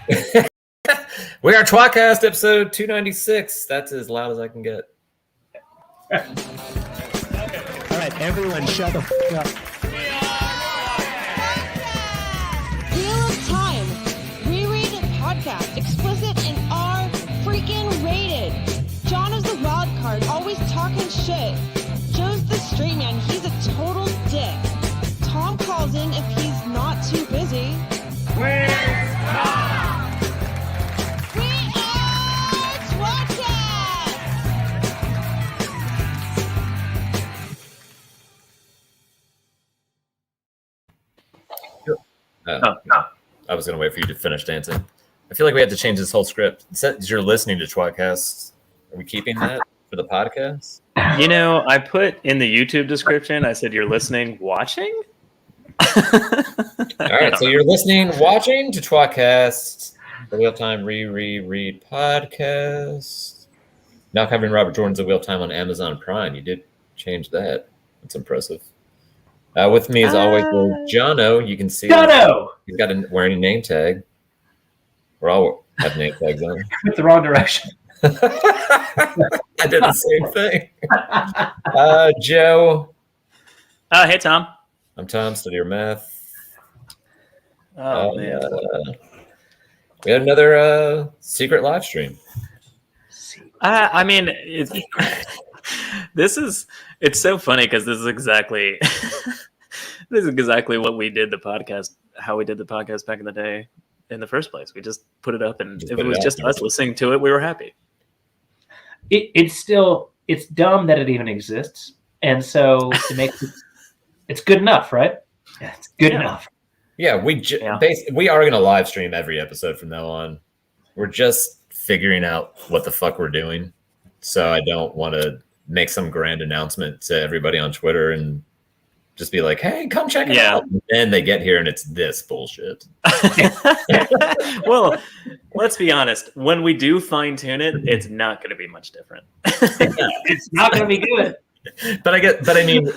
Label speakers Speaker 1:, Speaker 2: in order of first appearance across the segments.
Speaker 1: We are tWoTcast episode 296. That's as loud as I can get.
Speaker 2: All right, everyone, shut the fuck up.
Speaker 3: Wheel of Time. Reread podcast. Explicit and R freaking rated. John is the wild card, always talking shit. Joe's the straight man. He's a total dick. Tom calls in if he's not too busy. We are tWoTcast!
Speaker 1: No. I was going to wait for you to finish dancing. I feel like we have to change this whole script. It says you're listening to tWoTcast. Are we keeping that for the podcast?
Speaker 4: You know, I put in the YouTube description, I said you're listening, watching?
Speaker 1: All right, so you're listening, watching to tWoTcast, the Wheel Time reread podcast. Now covering Robert Jordan's The Wheel Time on Amazon Prime. You did change that. That's impressive. With me, as always, is Jono. You can see
Speaker 2: Jono!
Speaker 1: He's got wearing a name tag. We're all have name tags on.
Speaker 2: Went the wrong direction.
Speaker 1: I did the same thing. Joe.
Speaker 4: Hey, Tom.
Speaker 1: I'm Tom, study your math.
Speaker 4: Oh, man.
Speaker 1: We had another secret live stream.
Speaker 4: I mean, it's so funny because this is exactly what we did the podcast, how we did the podcast back in the day in the first place. We just put it up, and if it was just us listening to it, we were happy.
Speaker 2: It's dumb that it even exists, and so it makes it's good enough, right? Yeah, it's good enough.
Speaker 1: Yeah, we are going to live stream every episode from now on. We're just figuring out what the fuck we're doing, so I don't want to make some grand announcement to everybody on Twitter and just be like, hey, come check it out. And then they get here and it's this bullshit.
Speaker 4: Well, let's be honest. When we do fine tune it, it's not going to be much different.
Speaker 2: It's not going to be good.
Speaker 1: But I mean,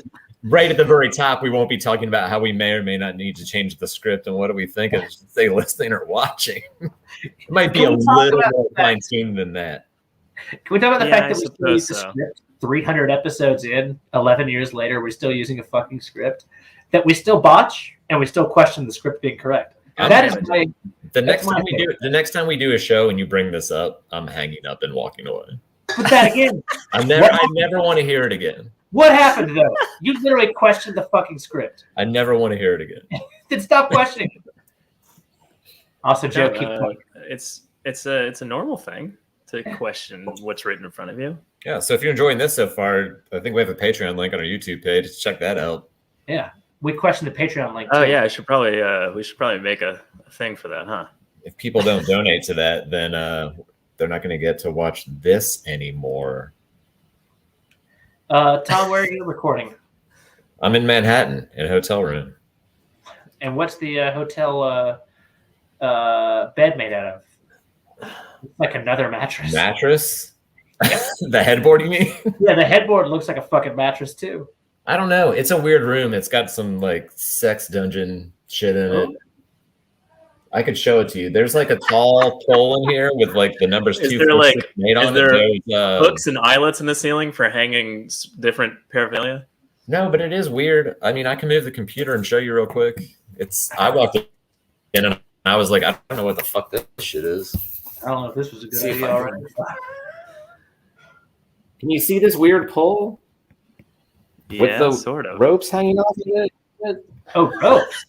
Speaker 1: right at the very top, we won't be talking about how we may or may not need to change the script and what do we think of, say, listening or watching. It might be a little more fine tuned than that.
Speaker 2: Can we talk about the fact that we still use the script 300 episodes in, 11 years later, we're still using a fucking script that we still botch and we still question the script being correct? The
Speaker 1: next time we do a show and you bring this up, I'm hanging up and walking away.
Speaker 2: Put that again.
Speaker 1: I never want to hear it again.
Speaker 2: What happened though? You literally questioned the fucking script.
Speaker 1: I never want to hear it again.
Speaker 2: Then stop questioning it. Also, Joe, keep going.
Speaker 4: It's a normal thing to question what's written in front of you.
Speaker 1: Yeah, so if you're enjoying this so far, I think we have a Patreon link on our YouTube page. Check that out.
Speaker 2: Yeah, we question the Patreon link too.
Speaker 4: Oh yeah, we should probably make a thing for that, huh?
Speaker 1: If people don't donate to that, then they're not going to get to watch this anymore.
Speaker 2: Tom, where are you recording?
Speaker 1: I'm in Manhattan in a hotel room.
Speaker 2: And what's the hotel bed made out of? It's like another mattress.
Speaker 1: Mattress? The headboard, you mean?
Speaker 2: Yeah, the headboard looks like a fucking mattress too.
Speaker 1: I don't know. It's a weird room. It's got some like sex dungeon shit in it. I could show it to you. There's like a tall pole in here with like the numbers 2, 4, 6, 8 on it.
Speaker 4: There's hooks and eyelets in the ceiling for hanging different paraphernalia?
Speaker 1: No, but it is weird. I mean, I can move the computer and show you real quick. I walked in and I was like, I don't know what the fuck this shit is.
Speaker 2: I don't know if this was a good idea already.
Speaker 1: Can you see this weird pole?
Speaker 4: Yeah,
Speaker 1: with the
Speaker 4: sort of
Speaker 1: ropes hanging off of it?
Speaker 2: Oh, ropes.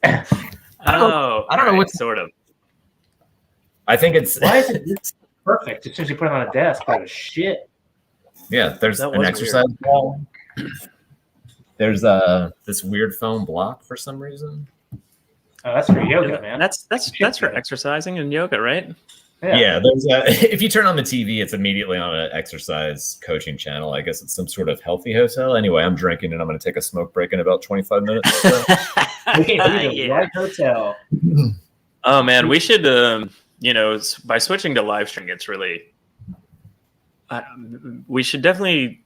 Speaker 1: I don't know what
Speaker 4: sort of.
Speaker 1: I think it's.
Speaker 2: Why is it perfect? As soon as you put it on a desk, oh shit.
Speaker 1: Yeah, there's an exercise ball. There's this weird foam block for some reason.
Speaker 2: Oh, that's for yoga, man.
Speaker 4: That's for exercising and yoga, right?
Speaker 1: Yeah, there's if you turn on the TV, it's immediately on an exercise coaching channel. I guess it's some sort of healthy hotel. Anyway, I'm drinking and I'm going to take a smoke break in about 25 minutes. So.
Speaker 2: Right hotel.
Speaker 4: Oh man, we should by switching to live stream, it's really we should definitely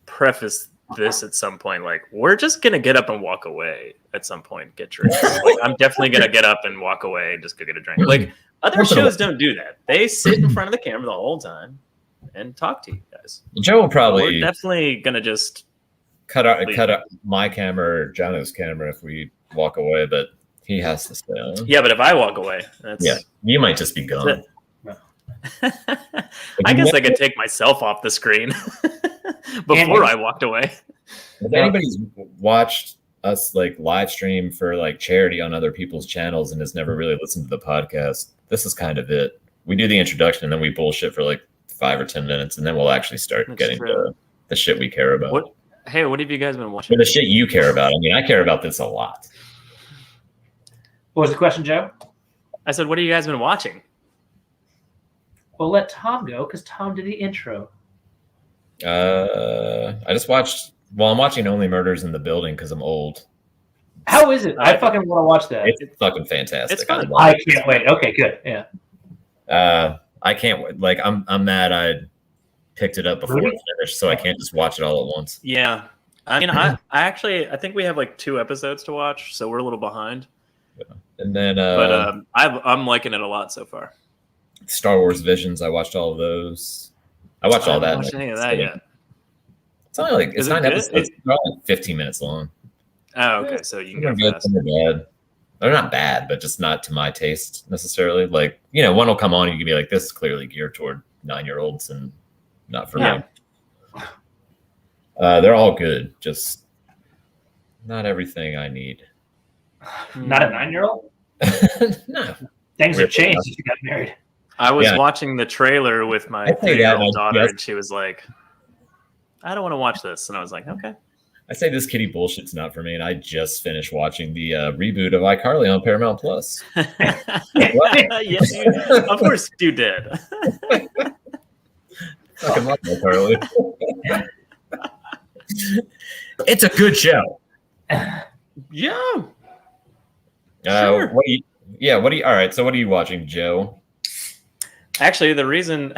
Speaker 4: preface this at some point. Like, we're just gonna get up and walk away at some point, get drinks. Like, I'm definitely gonna get up and walk away and just go get a drink. Like, Other shows don't do that. They sit in front of the camera the whole time and talk to you guys.
Speaker 1: Joe will probably.
Speaker 4: We're definitely gonna just
Speaker 1: cut out my camera or Jono's camera if we walk away, but he has to stay on.
Speaker 4: Yeah, but if I walk away,
Speaker 1: you might just be gone.
Speaker 4: I guess I could take myself off the screen before I walked away.
Speaker 1: If anybody's watched us like live stream for like charity on other people's channels and has never really listened to the podcast, this is kind of it. We do the introduction and then we bullshit for like 5 or 10 minutes, and then we'll actually start getting to the shit we care about.
Speaker 4: What have you guys been watching?
Speaker 1: Or the shit you care about. I mean, I care about this a lot.
Speaker 2: What was the question, Joe?
Speaker 4: I said, what have you guys been watching?
Speaker 2: Well, let Tom go because Tom did the intro.
Speaker 1: I just watched. Well, I'm watching Only Murders in the Building because I'm old.
Speaker 2: How is it? I fucking want to watch that.
Speaker 1: It's fucking fantastic.
Speaker 4: It's fun.
Speaker 2: I can't wait. Okay, good. Yeah.
Speaker 1: I can't wait. Like I'm mad I picked it up before it finished, so I can't just watch it all at once.
Speaker 4: Yeah. I mean, I think we have like 2 episodes to watch, so we're a little behind.
Speaker 1: Yeah. And then,
Speaker 4: but I'm liking it a lot so far.
Speaker 1: Star Wars Visions. I watched all of those. I watched all that.
Speaker 4: I haven't watched any of that yet.
Speaker 1: It's only like it's 9 episodes. They're only 15 minutes long.
Speaker 4: Oh, okay. So you can go
Speaker 1: good.
Speaker 4: fast.
Speaker 1: They're bad. They're not bad, but just not to my taste necessarily. Like, one will come on and you can be like, this is clearly geared toward 9-year-olds and not for me. They're all good. Just not everything I need.
Speaker 2: Not a 9-year-old?
Speaker 1: No.
Speaker 2: Things have changed since you got married.
Speaker 4: I was watching the trailer with my 3-year-old daughter, and she was like, I don't want to watch this. And I was like, okay.
Speaker 1: I say this kitty bullshit's not for me, and I just finished watching the reboot of iCarly on Paramount Plus.
Speaker 4: Yes, of course you did.
Speaker 1: Fucking love iCarly. It's a good show.
Speaker 4: Yeah.
Speaker 1: Sure. All right. So what are you watching, Joe?
Speaker 4: Actually, the reason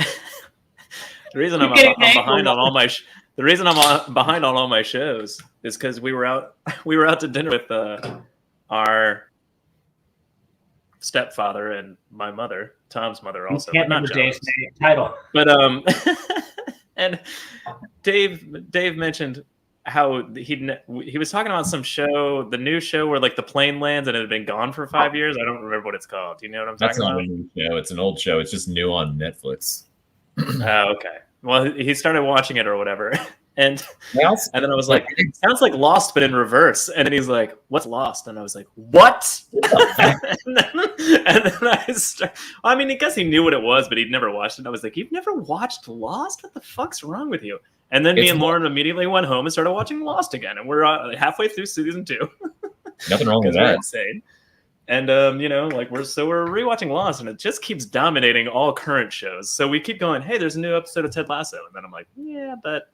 Speaker 4: I'm behind on all my the reason I'm behind on all my shows is because we were out to dinner with our stepfather and my mother, Tom's mother, also.
Speaker 2: You can't remember Dave's title.
Speaker 4: But and Dave mentioned how he was talking about some show, the new show where like the plane lands and it had been gone for 5 years. I don't remember what it's called. Do you know what I'm talking about?
Speaker 1: That's not a new show. It's an old show. It's just new on Netflix.
Speaker 4: Oh, okay. Well, he started watching it or whatever. And then I was like, it sounds like Lost, but in reverse. And then he's like, what's Lost? And I was like, what? and then I mean, I guess he knew what it was, but he'd never watched it. And I was like, you've never watched Lost? What the fuck's wrong with you? And then me and Lauren immediately went home and started watching Lost again. And we're halfway through season 2.
Speaker 1: Nothing wrong with that.
Speaker 4: Insane. And like we're rewatching Lost, and it just keeps dominating all current shows. So we keep going, hey, there's a new episode of Ted Lasso, and then I'm like, yeah, but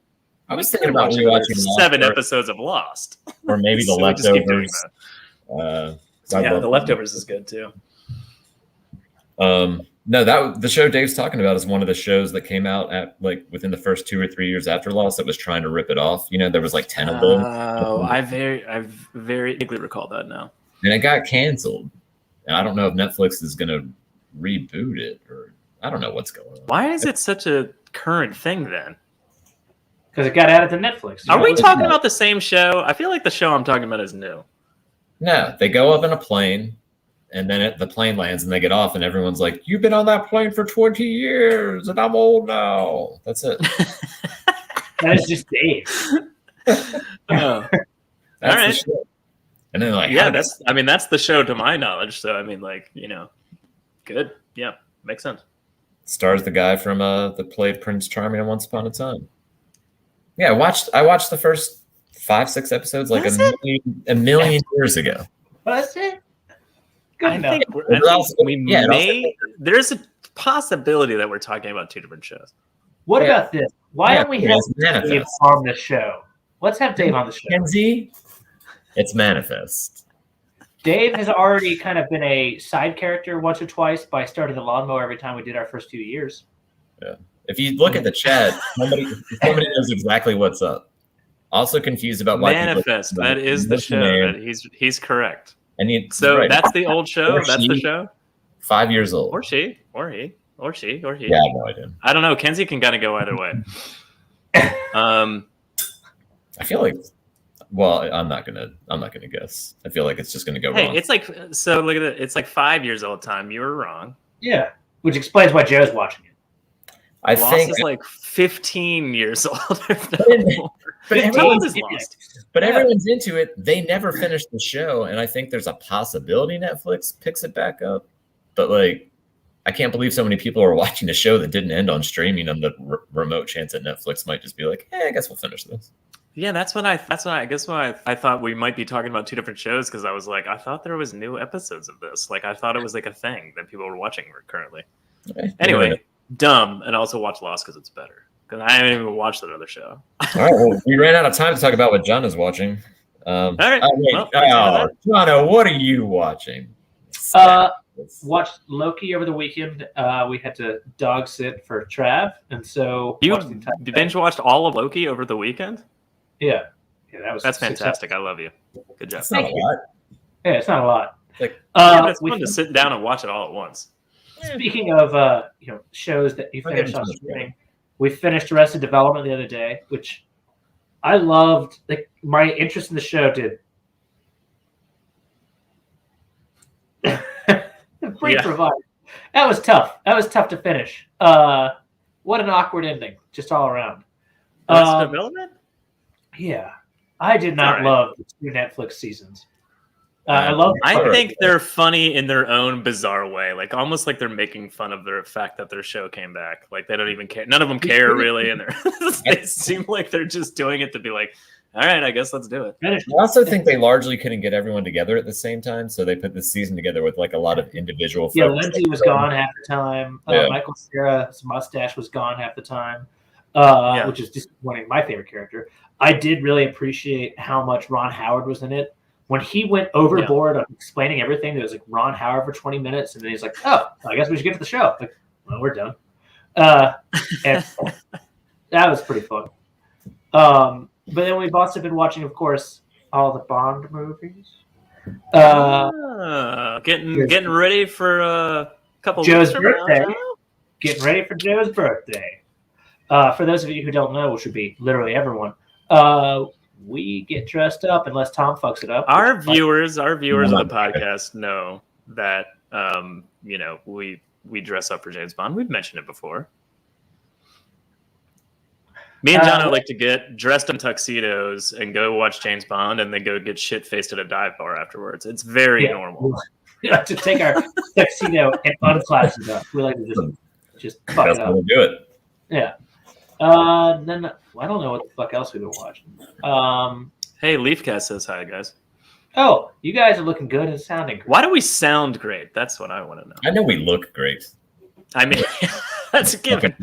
Speaker 1: I was thinking about rewatching
Speaker 4: 7 episodes of Lost,
Speaker 1: or maybe The Leftovers.
Speaker 4: The Leftovers is good too.
Speaker 1: No, the show Dave's talking about is one of the shows that came out at like within the first 2 or 3 years after Lost that was trying to rip it off. There was like 10 of them.
Speaker 4: Oh, I very vaguely recall that now.
Speaker 1: And it got canceled. And I don't know if Netflix is going to reboot it, or I don't know what's going on.
Speaker 4: Why is it such a current thing then?
Speaker 2: Because it got added to Netflix.
Speaker 4: Are we talking about the same show? I feel like the show I'm talking about is new.
Speaker 1: No, they go up in a plane, and then the plane lands, and they get off, and everyone's like, you've been on that plane for 20 years, and I'm old now. That's it.
Speaker 2: That is just Dave.
Speaker 4: All right.
Speaker 1: The show. And then
Speaker 4: that's the show to my knowledge. So I mean, like, good. Yeah, makes sense.
Speaker 1: Stars the guy from that played Prince Charming on Once Upon a Time. Yeah, I watched the first 5-6 episodes like a million years ago.
Speaker 2: Was it?
Speaker 4: There's a possibility that we're talking about 2 different shows.
Speaker 2: What about this? Why don't we have Dave on the show? Let's have Dave on the show.
Speaker 1: Kenzie, it's Manifest.
Speaker 2: Dave has already kind of been a side character once or twice by starting the lawnmower every time we did our first 2 years.
Speaker 1: Yeah. If you look at the chat, somebody knows exactly what's up. Also confused about why
Speaker 4: Manifest. That is the show. He's correct.
Speaker 1: And
Speaker 4: that's the old show. That's the show.
Speaker 1: 5 years old.
Speaker 4: Or she, or he, or she, or he.
Speaker 1: Yeah, I have no idea.
Speaker 4: I don't know. Kenzie can kind of go either way.
Speaker 1: I feel like, well, I'm not gonna guess. I feel like it's just gonna go wrong.
Speaker 4: It's like, so look at it. It's like 5 years old time. You were wrong.
Speaker 2: Yeah, which explains why Joe's watching it.
Speaker 1: I
Speaker 4: Lost
Speaker 1: think
Speaker 4: is like 15 years old.
Speaker 1: But everyone's into it. They never finished the show, and I think there's a possibility Netflix picks it back up. But like, I can't believe so many people are watching a show that didn't end on streaming, and the remote chance that Netflix might just be like, I guess we'll finish this.
Speaker 4: Yeah, that's why I thought we might be talking about two different shows, because I was like, I thought there was new episodes of this. Like, I thought it was like a thing that people were watching currently. Okay. Anyway, dumb, and also watch Lost because it's better. Because I haven't even watched that other show.
Speaker 1: All right, well, we ran out of time to talk about what John is watching. All right, Jono, what are you watching?
Speaker 2: Watched Loki over the weekend. We had to dog sit for Trav, and so
Speaker 4: you binge watched all of Loki over the weekend.
Speaker 2: Yeah, that's
Speaker 4: fantastic. I love you. Good job.
Speaker 1: It's not a lot.
Speaker 2: Yeah, it's not a lot.
Speaker 4: Like, but it's fun to sit down and watch it all at once.
Speaker 2: Speaking of shows that you finished on streaming, we finished Arrested Development the other day, which I loved. Like, my interest in the show did. Provided. That was tough. That was tough to finish. What an awkward ending, just all around.
Speaker 4: Arrested Development?
Speaker 2: Yeah, I did not love the two Netflix seasons.
Speaker 4: I think they're funny in their own bizarre way, like almost like they're making fun of the fact that their show came back. Like, they don't even care. None of them care really, and they seem like they're just doing it to be like, all right, I guess let's do it.
Speaker 1: I also think they largely couldn't get everyone together at the same time, so they put this season together with like a lot of individual.
Speaker 2: Yeah, Lindsay was gone half the time. Michael Cera's mustache was gone half the time, which is just one of my favorite character. I did really appreciate how much Ron Howard was in it. When he went overboard on explaining everything, there was like Ron Howard for 20 minutes, and then he's like, "Oh, I guess we should get to the show." Like, well, we're done. And that was pretty fun. But then we've also been watching, of course, all the Bond movies.
Speaker 4: Getting ready for a couple
Speaker 2: Joe's birthday. Getting ready for Joe's birthday. For those of you who don't know, which would be literally everyone, we get dressed up unless Tom fucks it up.
Speaker 4: Our viewers of the podcast know that we dress up for James Bond. We've mentioned it before. Me and John like to get dressed in tuxedos and go watch James Bond, and then go get shit-faced at a dive bar afterwards. It's very normal.
Speaker 2: We like to take our tuxedo and unclasp it up. We like to just fuck it up.
Speaker 1: We'll do it.
Speaker 2: Yeah. Then I don't know what the fuck else we've been watching.
Speaker 4: Hey, Leafcast says hi, guys.
Speaker 2: Oh, you guys are looking good and sounding great.
Speaker 4: Why do we sound great? That's what I want to know.
Speaker 1: I know we look great.
Speaker 4: I mean, that's a given.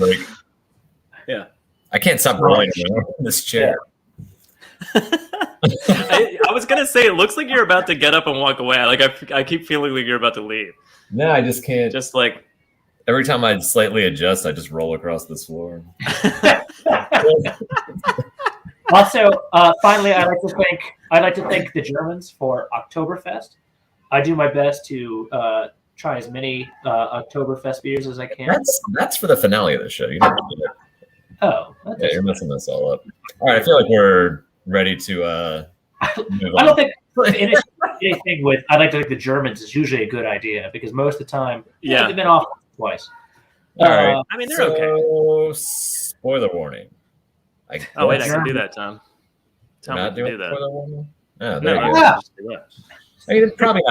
Speaker 4: Yeah.
Speaker 1: I can't stop rolling in this chair.
Speaker 4: I was gonna say, it looks like you're about to get up and walk away. Like, I keep feeling like you're about to leave.
Speaker 1: No, I just can't.
Speaker 4: Just like
Speaker 1: every time I slightly adjust, I just roll across this floor.
Speaker 2: Also, finally, I'd like to thank the Germans for Oktoberfest. I do my best to try as many Oktoberfest beers as I can.
Speaker 1: That's for the finale of the show. You never did it.
Speaker 2: Oh,
Speaker 1: yeah, you're messing this all up. All right, I feel like we're ready to move on.
Speaker 2: I don't think anything with I'd like to think the Germans is usually a good idea, because most of the time they've been off twice.
Speaker 1: All right.
Speaker 4: I mean, they're okay.
Speaker 1: Spoiler warning.
Speaker 4: I can do that, Tom. Tell me to do that.
Speaker 1: Spoiler warning? Oh, there you go. I mean, probably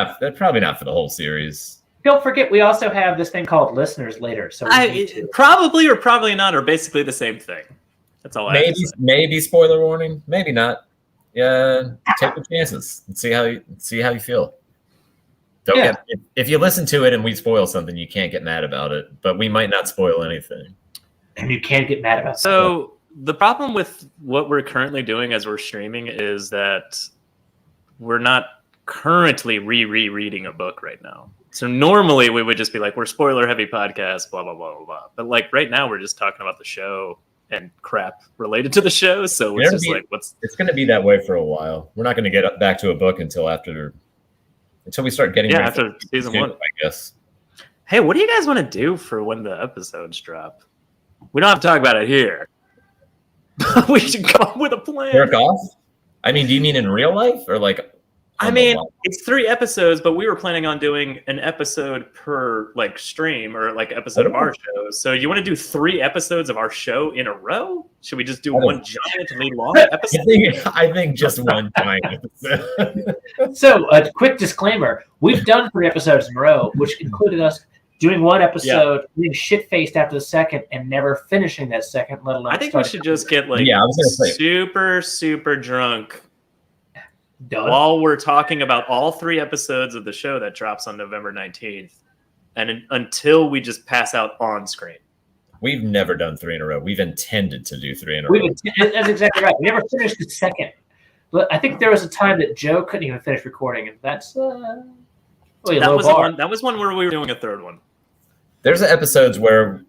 Speaker 1: not for the whole series.
Speaker 2: Don't forget, we also have this thing called listeners later. So
Speaker 4: probably or probably not are basically the same thing. That's all I have to say.
Speaker 1: Maybe spoiler warning, maybe not. Yeah, take the chances and see how you feel. If you listen to it and we spoil something, you can't get mad about it. But we might not spoil anything.
Speaker 2: And you can't get mad about it.
Speaker 4: So the problem with what we're currently doing as we're streaming is that we're not currently rereading a book right now. So normally we would just be like, we're spoiler heavy podcast, blah, blah, blah, blah, blah. But like right now we're just talking about the show and crap related to the show. So it's just
Speaker 1: it's going to be that way for a while. We're not going to get back to a book until we start getting
Speaker 4: after season 1,
Speaker 1: I guess.
Speaker 4: Hey, what do you guys want to do for when the episodes drop? We don't have to talk about it here. We should come up with a plan.
Speaker 1: Jerk off? I mean, do you mean in real life or like?
Speaker 4: I mean, it's 3 episodes, but we were planning on doing an episode per like stream or like episode of our show. So you want to do 3 episodes of our show in a row? Should we just do one giantly long episode?
Speaker 1: I think just one giant episode.
Speaker 2: So, a quick disclaimer: we've done 3 episodes in a row, which included us doing one episode, being shit-faced after the second, and never finishing that second. Let alone.
Speaker 4: I think we should just get like super, super drunk.
Speaker 2: Done.
Speaker 4: While we're talking about all 3 episodes of the show that drops on November 19th, and until we just pass out on screen.
Speaker 1: We've never done 3 in a row. We've intended to do 3 in a row.
Speaker 2: That's exactly right. We never finished the second. But I think there was a time that Joe couldn't even finish recording, and that's
Speaker 4: that was one where we were doing a 3rd one.
Speaker 1: There's episodes where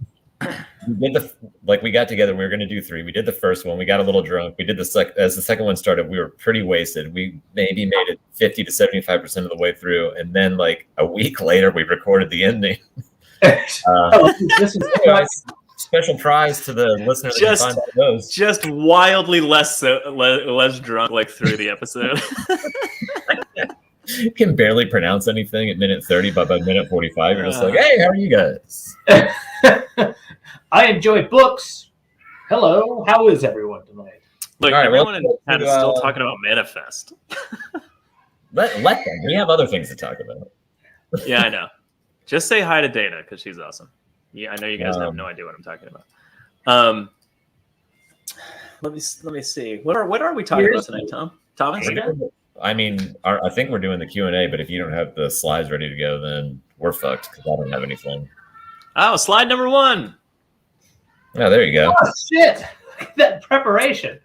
Speaker 1: we did we got together. We were going to do 3. We did the first one. We got a little drunk. We did as the second one started. We were pretty wasted. We maybe made it 50 to 75% of the way through, and then like a week later, we recorded the ending. This is special prize to the listeners.
Speaker 4: Just wildly less drunk, like through the episode.
Speaker 1: You can barely pronounce anything at minute 30, but by minute 45, you're just like, "Hey, how are you guys?"
Speaker 2: I enjoy books. Hello, how is everyone tonight?
Speaker 4: Look, everyone in chat is still talking about Manifest.
Speaker 1: Let them. We have other things to talk about.
Speaker 4: Yeah, I know. Just say hi to Dana because she's awesome. Yeah, I know you guys have no idea what I'm talking about. Let me see. What are we talking about tonight, Tom? Thomas?
Speaker 1: I mean, I think we're doing the Q&A, but if you don't have the slides ready to go, then we're fucked because I don't have anything.
Speaker 4: Oh, slide number 1.
Speaker 1: Oh, there you go.
Speaker 2: Oh, shit. That preparation.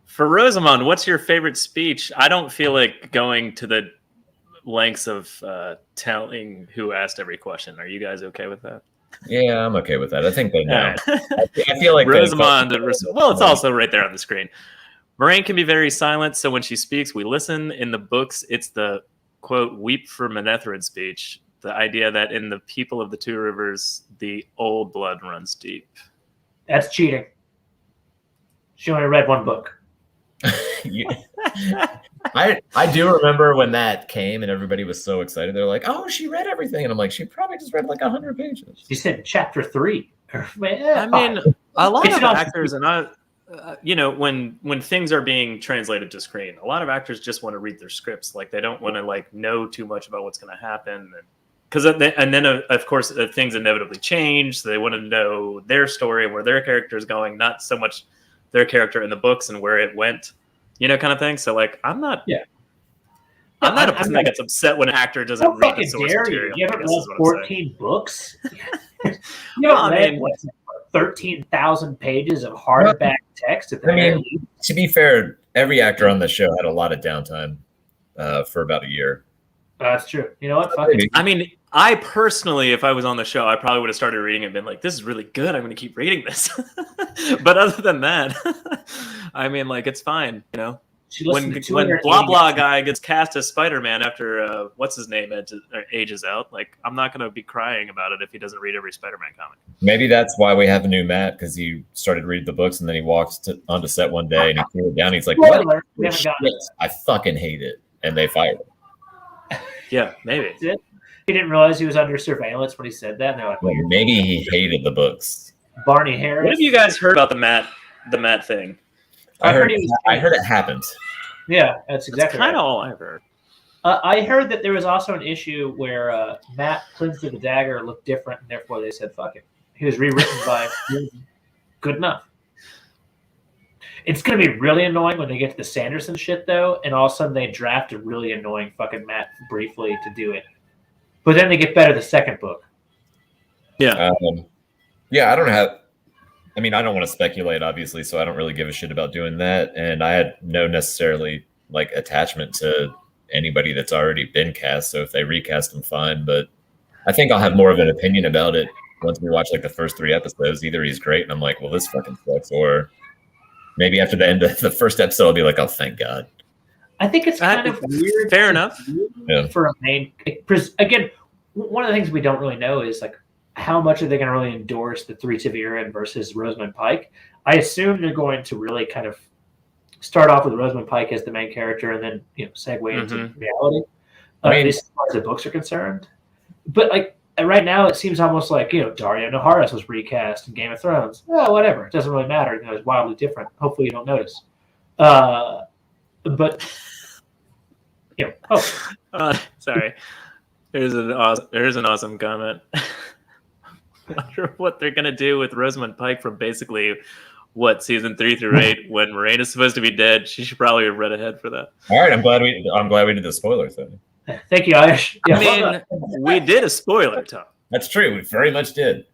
Speaker 4: For Rosamond, what's your favorite speech? I don't feel like going to the lengths of telling who asked every question. Are you guys okay with that?
Speaker 1: Yeah, I'm okay with that. I think they know. I feel like
Speaker 4: Rosamond. Well, it's also right there on the screen. Moraine can be very silent, so when she speaks, we listen. In the books, it's the, quote, weep for Manethrid speech. The idea that in the people of the 2 rivers, the old blood runs deep.
Speaker 2: That's cheating. She only read 1 book.
Speaker 1: I do remember when that came and everybody was so excited. They're like, "Oh, she read everything," and I'm like, "She probably just read like 100 pages."
Speaker 2: She said chapter 3.
Speaker 4: I mean, a lot of actors, and when things are being translated to screen, a lot of actors just want to read their scripts. Like they don't want to like know too much about what's going to happen, and then of course things inevitably change. So they want to know their story and where their character is going, not so much their character in the books and where it went, kind of thing. So like, I'm not a person that gets upset when an actor doesn't read the source material.
Speaker 2: You haven't read 14 books. You haven't read 13,000 pages of hardback text.
Speaker 1: To be fair, every actor on the show had a lot of downtime for about a year.
Speaker 2: That's true. You know what?
Speaker 4: I mean, I personally, if I was on the show, I probably would have started reading and been like, "This is really good. I'm going to keep reading this." But other than that, I mean, like, it's fine, When blah blah guy gets cast as Spider-Man after what's his name ages out, like I'm not going to be crying about it if he doesn't read every Spider-Man comic.
Speaker 1: Maybe that's why we have a new Matt, because he started reading the books and then he walks onto set one day and he threw it down. He's like, "What? I fucking hate it," and they fired him.
Speaker 4: Yeah, maybe.
Speaker 2: He didn't realize he was under surveillance when he said that. And they're like,
Speaker 1: maybe he hated the books.
Speaker 2: Barney Harris.
Speaker 4: What have you guys heard about the Matt thing?
Speaker 1: I heard it happened.
Speaker 2: Yeah, that's exactly
Speaker 4: kind of all I've heard.
Speaker 2: I heard that there was also an issue where Matt cleansed the dagger looked different, and therefore they said, "Fuck it." He was rewritten by good enough. It's going to be really annoying when they get to the Sanderson shit, though, and all of a sudden they draft a really annoying fucking Matt briefly to do it. But then they get better the second book.
Speaker 4: Yeah.
Speaker 1: I don't want to speculate, obviously, so I don't really give a shit about doing that. And I had no necessarily like attachment to anybody that's already been cast. So if they recast them, fine. But I think I'll have more of an opinion about it once we watch like the first 3 episodes. Either he's great and I'm like, well, this fucking sucks, or maybe after the end of the first episode, I'll be like, oh, thank God.
Speaker 2: I think it's kind of weird.
Speaker 4: Fair enough.
Speaker 2: For a main, again, one of the things we don't really know is like how much are they going to really endorse the 3 Ta'Veren versus Rosamund Pike. I assume they're going to really kind of start off with Rosamund Pike as the main character and then segue into reality. At least as far as the books are concerned. But like right now, it seems almost like Dario Naharis was recast in Game of Thrones. Oh, whatever, it doesn't really matter. It's wildly different. Hopefully, you don't notice. But
Speaker 4: sorry. Here's an awesome comment. I wonder what they're gonna do with Rosamund Pike from basically season 3 through 8 when Moiraina's supposed to be dead. She should probably have read ahead for that.
Speaker 1: All right, I'm glad we did the spoiler thing.
Speaker 2: Thank you, Irish. Yeah,
Speaker 4: I mean, we did a spoiler, Tom.
Speaker 1: That's true. We very much did.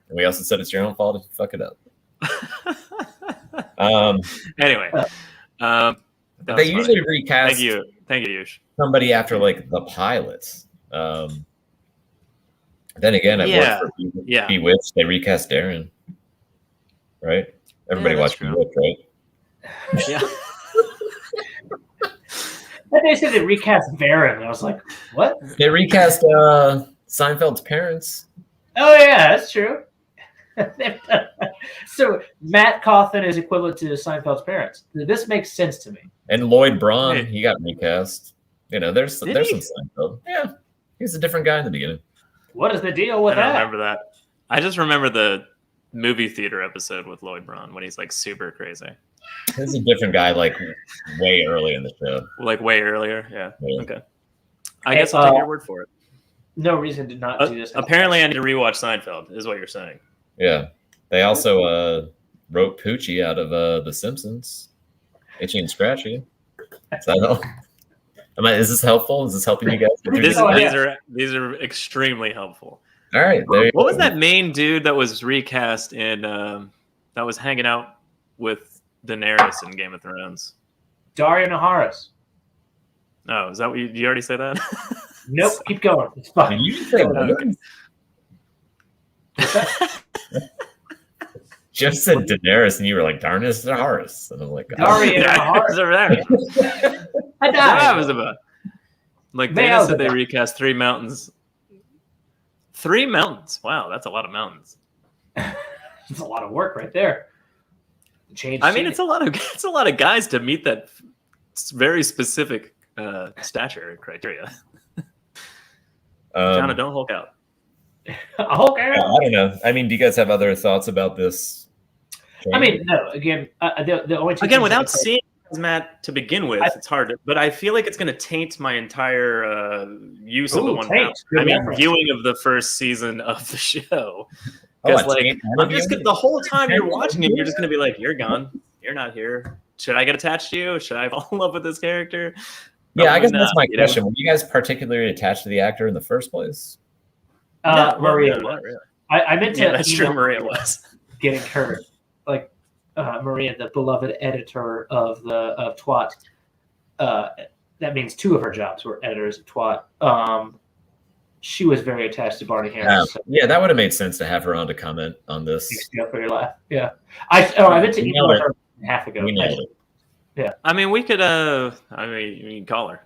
Speaker 1: And we also said it's your own fault if you fuck it up.
Speaker 4: Anyway,
Speaker 1: they usually recast.
Speaker 4: Thank you, Yush.
Speaker 1: Somebody after like the pilots. Then again, at work for Bewitched, they recast Darren. Right? Everybody watched Bewitched, right?
Speaker 4: Yeah.
Speaker 2: And they said they recast Varen, and I was like, what?
Speaker 1: They recast Seinfeld's parents.
Speaker 2: Oh yeah, that's true. So Mat Cauthon is equivalent to Seinfeld's parents. This makes sense to me.
Speaker 1: And Lloyd Braun, he got recast. There's some Seinfeld. Yeah, he's a different guy in the beginning.
Speaker 2: What is the deal with that?
Speaker 4: I don't remember that. I just remember the movie theater episode with Lloyd Braun when he's like super crazy.
Speaker 1: He's a different guy, like way early in the show.
Speaker 4: Like way earlier, yeah. Okay. I guess I'll take your word for it.
Speaker 2: No reason to not do this.
Speaker 4: Apparently, I need to rewatch Seinfeld, is what you're saying.
Speaker 1: Yeah. They also wrote Poochie out of The Simpsons. Itchy and Scratchy. Is that help? Is this helpful? Is this helping you guys?
Speaker 4: These are extremely helpful.
Speaker 1: All right.
Speaker 4: What was that main dude that was recast in that was hanging out with Daenerys in Game of Thrones?
Speaker 2: Dario Naharis.
Speaker 4: Oh, is that what you already say that?
Speaker 2: Nope, keep going. It's fine.
Speaker 1: You say Jeff said Daenerys, and you were like, Darnus Naharis. And I'm like,
Speaker 2: Dario Naharis.
Speaker 4: That was about. Like, Dana said they recast 3 mountains. 3 mountains. Wow, that's a lot of mountains.
Speaker 2: It's a lot of work right there.
Speaker 4: It's a lot of guys to meet that very specific stature criteria. Jonna, don't hulk out.
Speaker 2: Hulk out.
Speaker 1: I don't know. Do you guys have other thoughts about this?
Speaker 2: No. Again, the only two
Speaker 4: without seeing Matt to begin with, it's hard. But I feel like it's going to taint my entire use of the one mount. Viewing of the first season of the show. Because I'm just the whole time you're watching it, you're just going to be like, "You're gone. You're not here. Should I get attached to you? Should I fall in love with this character?"
Speaker 1: Yeah, I guess that's my question. Were you guys particularly attached to the actor in the first place?
Speaker 2: Maria. I meant to.
Speaker 4: Yeah, that's true. Maria was
Speaker 2: getting her, like Maria, the beloved editor of TWoT. That means 2 of her jobs were editors of TWoT. She was very attached to Barney Harris.
Speaker 1: Yeah, that would have made sense to have her on to comment on this.
Speaker 2: For your laugh. Yeah. I meant to email her half ago.
Speaker 1: We nailed it.
Speaker 2: Yeah.
Speaker 4: We could. You can call her.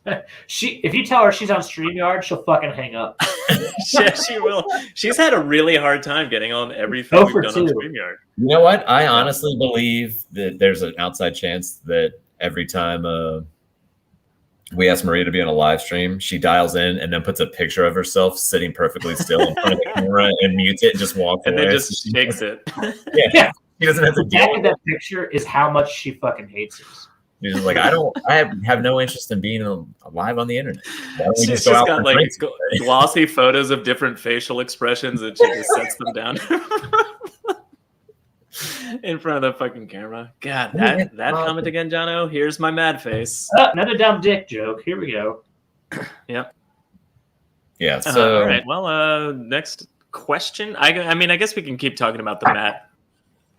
Speaker 2: If you tell her she's on StreamYard, she'll fucking hang up.
Speaker 4: Yeah, she will. She's had a really hard time getting on everything we've done on StreamYard.
Speaker 1: You know what? I honestly believe that there's an outside chance that every time we ask Maria to be on a live stream, she dials in and then puts a picture of herself sitting perfectly still in front of the camera and mutes it and just walks away.
Speaker 4: And then just shakes it.
Speaker 1: Yeah. She doesn't have to deal with
Speaker 2: that picture is how much she fucking hates us.
Speaker 1: She's like, I have no interest in being live on the internet.
Speaker 4: She's just got like glossy photos of different facial expressions and she just sets them down in front of the fucking camera. God, that comment again, Jono. Here's my mad face.
Speaker 2: Another dumb dick joke. Here we go.
Speaker 4: Yep.
Speaker 1: Yeah. So
Speaker 4: all right. Well, next question. I guess we can keep talking about the Matt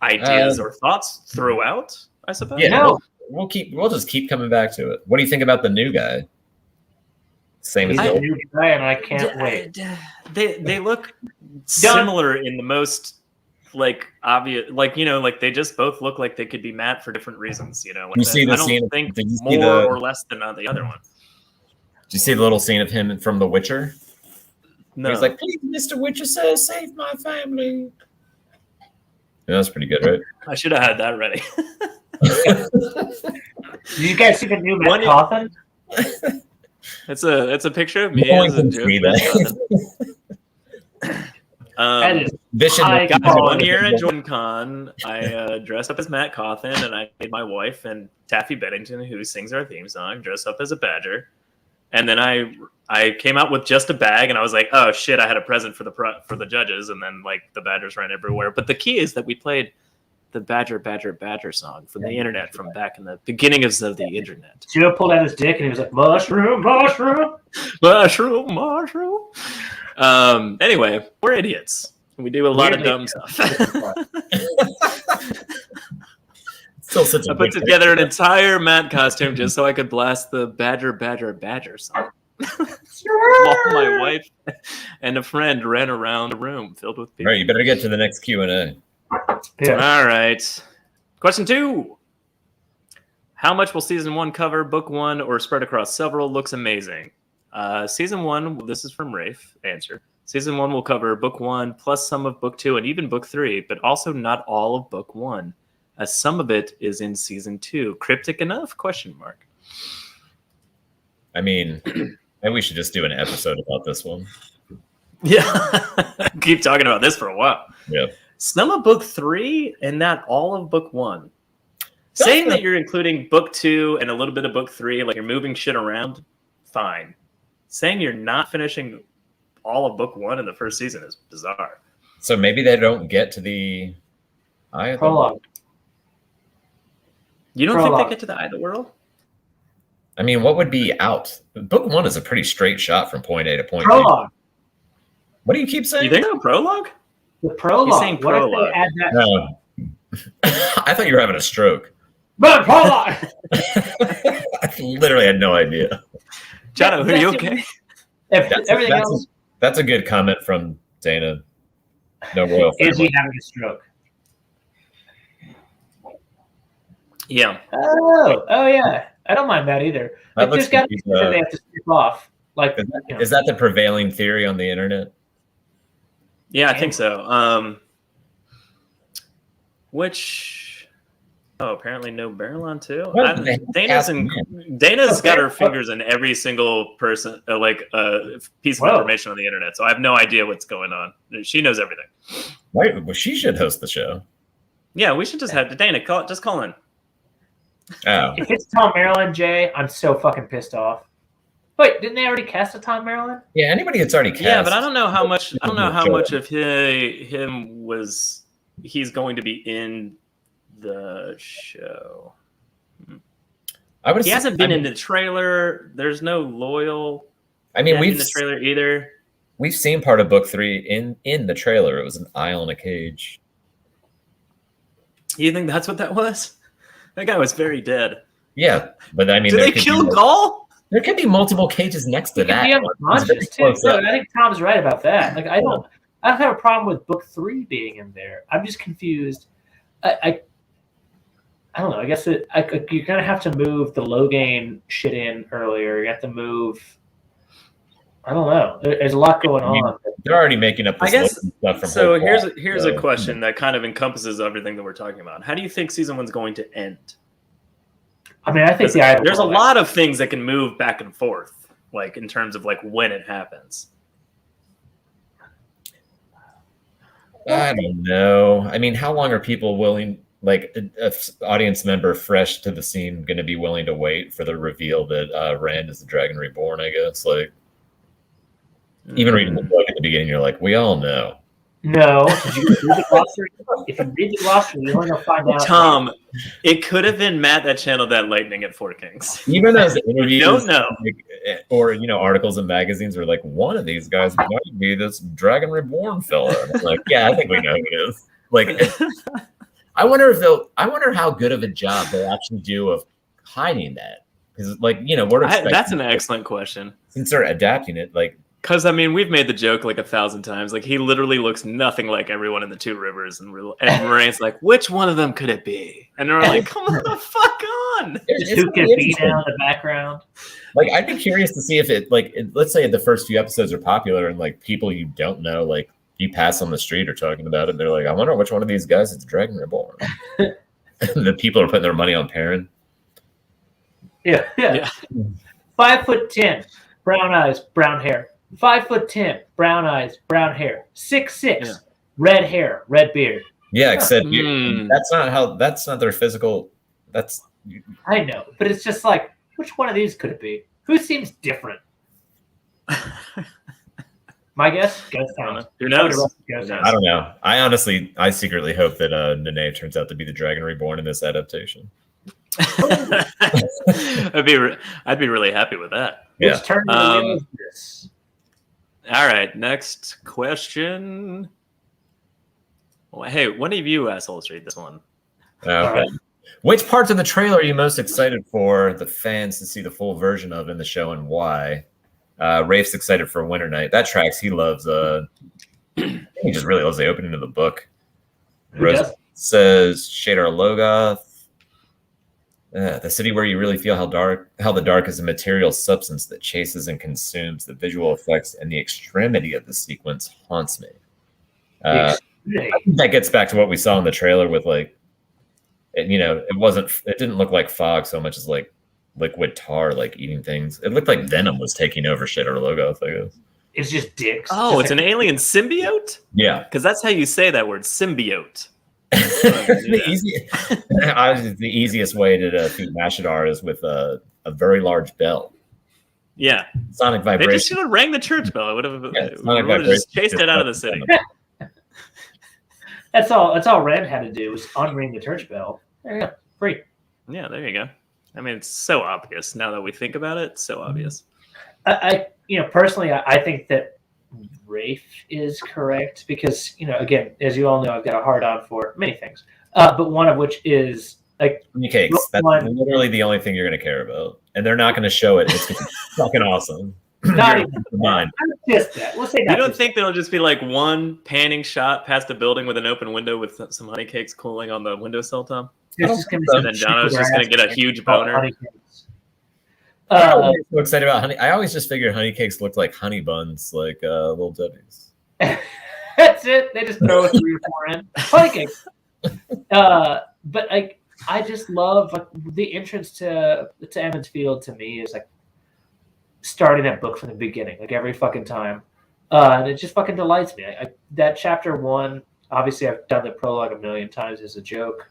Speaker 4: ideas or thoughts throughout, I suppose.
Speaker 1: Yeah. No. We'll just keep coming back to it. What do you think about the new guy? Same as the old
Speaker 2: new guy, and I can't wait.
Speaker 4: They look similar in the most obvious, they just both look like they could be Matt for different reasons.
Speaker 1: You see the scene?
Speaker 4: I don't think more or less than the other one.
Speaker 1: you see the little scene of him from The Witcher?
Speaker 4: No.
Speaker 1: He's like, please, Mr. Witcher says, save my family. Yeah, that's pretty good, right?
Speaker 4: I should have had that ready.
Speaker 2: Did you guys see the new Mat Cauthon?
Speaker 4: It's a picture of me as a joke. One year at JordanCon, I dressed up as Mat Cauthon, and I made my wife and Taffy Bennington, who sings our theme song, dress up as a badger. And then I came out with just a bag, and I was like, oh shit, I had a present for the judges, and then like the badgers ran everywhere. But the key is that we played the Badger Badger Badger song from the internet from back in the beginning of the internet.
Speaker 2: Joe pulled out his dick and he was like, mushroom, mushroom,
Speaker 4: mushroom, mushroom. Anyway, we're idiots. We do a lot of dumb stuff. I put together an entire Mat costume just so I could blast the Badger Badger Badger song. While my wife and a friend ran around a room filled with people.
Speaker 1: All right, you better get to the next Q&A.
Speaker 4: Yeah. All right. Question 2. How much will season 1 cover book 1 or spread across several? Looks amazing. Season 1, this is from Rafe. Answer. Season 1 will cover book 1 plus some of book 2 and even book 3, but also not all of book 1, as some of it is in season 2. Cryptic enough? Question mark.
Speaker 1: I mean, maybe we should just do an episode about this one.
Speaker 4: Yeah. Keep talking about this for a while.
Speaker 1: Yeah.
Speaker 4: Some of book 3 and not all of book 1. Saying that you're including book 2 and a little bit of book 3, like you're moving shit around, fine. Saying you're not finishing all of book 1 in the first season is bizarre.
Speaker 1: So maybe they don't get to the Eye of the World.
Speaker 4: You don't think they get to the Eye of the World?
Speaker 1: I mean, what would be out? Book 1 is a pretty straight shot from point A to point
Speaker 2: Prologue.
Speaker 1: B. What do you keep saying?
Speaker 4: You think a prologue?
Speaker 2: The prologue.
Speaker 4: He's saying prologue.
Speaker 2: What if they add that?
Speaker 1: No. I thought you were having a stroke.
Speaker 2: But prologue.
Speaker 1: I literally had no idea.
Speaker 4: Jono, are you okay?
Speaker 1: That's a good comment from Dana. No royal family.
Speaker 2: Is he having a stroke?
Speaker 4: Yeah.
Speaker 2: Oh yeah. I don't mind that either. But there's got to be something they have to strip off. Like,
Speaker 1: is that the prevailing theory on the internet?
Speaker 4: Yeah, I think so. Apparently no Barrelon too. Dana's got her fingers in every single person, piece of information on the internet. So I have no idea what's going on. She knows everything.
Speaker 1: Right. Well, she should host the show.
Speaker 4: Yeah, we should just have Dana call in.
Speaker 1: Oh.
Speaker 2: If it's Tom Maryland, Jay, I'm so fucking pissed off. Wait, didn't they already cast a Tom Maryland?
Speaker 1: Yeah, anybody that's already cast.
Speaker 4: Yeah, but I don't know how much. I don't know how much of him was. He's going to be in the show. He hasn't been in the trailer. There's no loyal.
Speaker 1: I mean, we've
Speaker 4: in the trailer either.
Speaker 1: We've seen part of book 3 in the trailer. It was an eye on a cage.
Speaker 4: You think that's what that was? That guy was very dead.
Speaker 1: Yeah, but I mean,
Speaker 4: did they kill Gaul?
Speaker 1: There could be multiple cages next to that.
Speaker 2: Too. So I think Tom's right about that. Like, I don't have a problem with book 3 being in there. I'm just confused. I don't know. I guess you're gonna have to move the Logain shit in earlier. You have to move. I don't know. There's a lot going on.
Speaker 1: They're already making up this stuff from.
Speaker 4: So here's a question that kind of encompasses everything that we're talking about. How do you think season 1's going to end?
Speaker 2: I mean, I think
Speaker 4: there's a lot of things that can move back and forth, like in terms of like when it happens.
Speaker 1: I don't know. I mean, how long are people willing, like an audience member fresh to the scene, going to be willing to wait for the reveal that Rand is the Dragon Reborn? I guess, like, even reading the book at the beginning, you're like, we all know.
Speaker 2: No, did you read the glossary? If you read the glossary, you're going to find out.
Speaker 4: Tom, it could have been Matt that channeled that lightning at Four Kings.
Speaker 1: Even those interviews,
Speaker 4: don't know,
Speaker 1: or articles in magazines were like, one of these guys might be this Dragon Reborn fella. And I'm like, yeah, I think we know who it is. Like, I wonder how good of a job they'll actually do of hiding that, because, like, we're expecting
Speaker 4: that's an excellent question.
Speaker 1: Since they're adapting it, like.
Speaker 4: Because I mean, we've made the joke like 1,000 times. Like he literally looks nothing like everyone in the Two Rivers, and Moraine's like, which one of them could it be? And they're like, come on, the fuck on.
Speaker 2: Who could be down in the background?
Speaker 1: Like, I'd be curious to see if it, like, let's say the first few episodes are popular, and like people you don't know, like you pass on the street are talking about it. They're like, I wonder which one of these guys is Dragon Reborn. And the people are putting their money on Perrin.
Speaker 2: Yeah. 5'10", brown eyes, brown hair. 5'10", brown eyes, brown hair. 6'6", red hair, red beard.
Speaker 1: Yeah, except that's not their physical.
Speaker 2: I know, but it's just like, which one of these could it be? Who seems different? My guess, Ghost Town.
Speaker 4: Who knows?
Speaker 1: I don't know. I secretly hope that Nene turns out to be the Dragon Reborn in this adaptation.
Speaker 4: I'd be really happy with that.
Speaker 1: Yeah.
Speaker 4: All right, next question. Well, hey, one of you assholes read this one.
Speaker 1: Okay. Which parts of the trailer are you most excited for the fans to see the full version of in the show, and why? Rafe's excited for Winter Night. That tracks. He loves. He just really loves the opening of the book. Rose says Shadar Logoth. The city where you really feel how the dark is a material substance that chases and consumes. The visual effects and the extremity of the sequence haunts me. I think that gets back to what we saw in the trailer with like, it didn't look like fog so much as like liquid tar, like eating things. It looked like venom was taking over Shadar Logoth, I guess.
Speaker 2: It's just dicks.
Speaker 4: Oh, it's an alien symbiote?
Speaker 1: Yeah.
Speaker 4: Because that's how you say that word, symbiote.
Speaker 1: The easiest way to defeat Mashadar is with a very large bell.
Speaker 4: Yeah.
Speaker 1: Sonic vibration.
Speaker 4: They just should have rang the church bell. It would have just chased it out of the city.
Speaker 2: That's all Ren had to do was unring the church bell. There you go. Free.
Speaker 4: Yeah, there you go. I mean, it's so obvious now that we think about it. It's so obvious.
Speaker 2: Personally, I think that Rafe is correct because, again, as you all know, I've got a hard on for many things, but one of which is like
Speaker 1: honey cakes. That's literally the only thing you're going to care about, and they're not going to show it. It's going to be fucking awesome.
Speaker 2: Not even mine. Just that. We'll say that.
Speaker 4: You don't think there'll just be like one panning shot past a building with an open window with some honey cakes cooling on the windowsill, Tom? And then Jono's just going to get a huge boner.
Speaker 1: I'm so excited about honey. I always just figured honey cakes looked like honey buns, like Little Debbie's.
Speaker 2: That's it. They just throw 3 or 4 in. Honey cakes. But I just love the entrance to Emmons Field. To me is like starting that book from the beginning, like every fucking time, and it just fucking delights me. That chapter 1, obviously I've done the prologue a million times as a joke.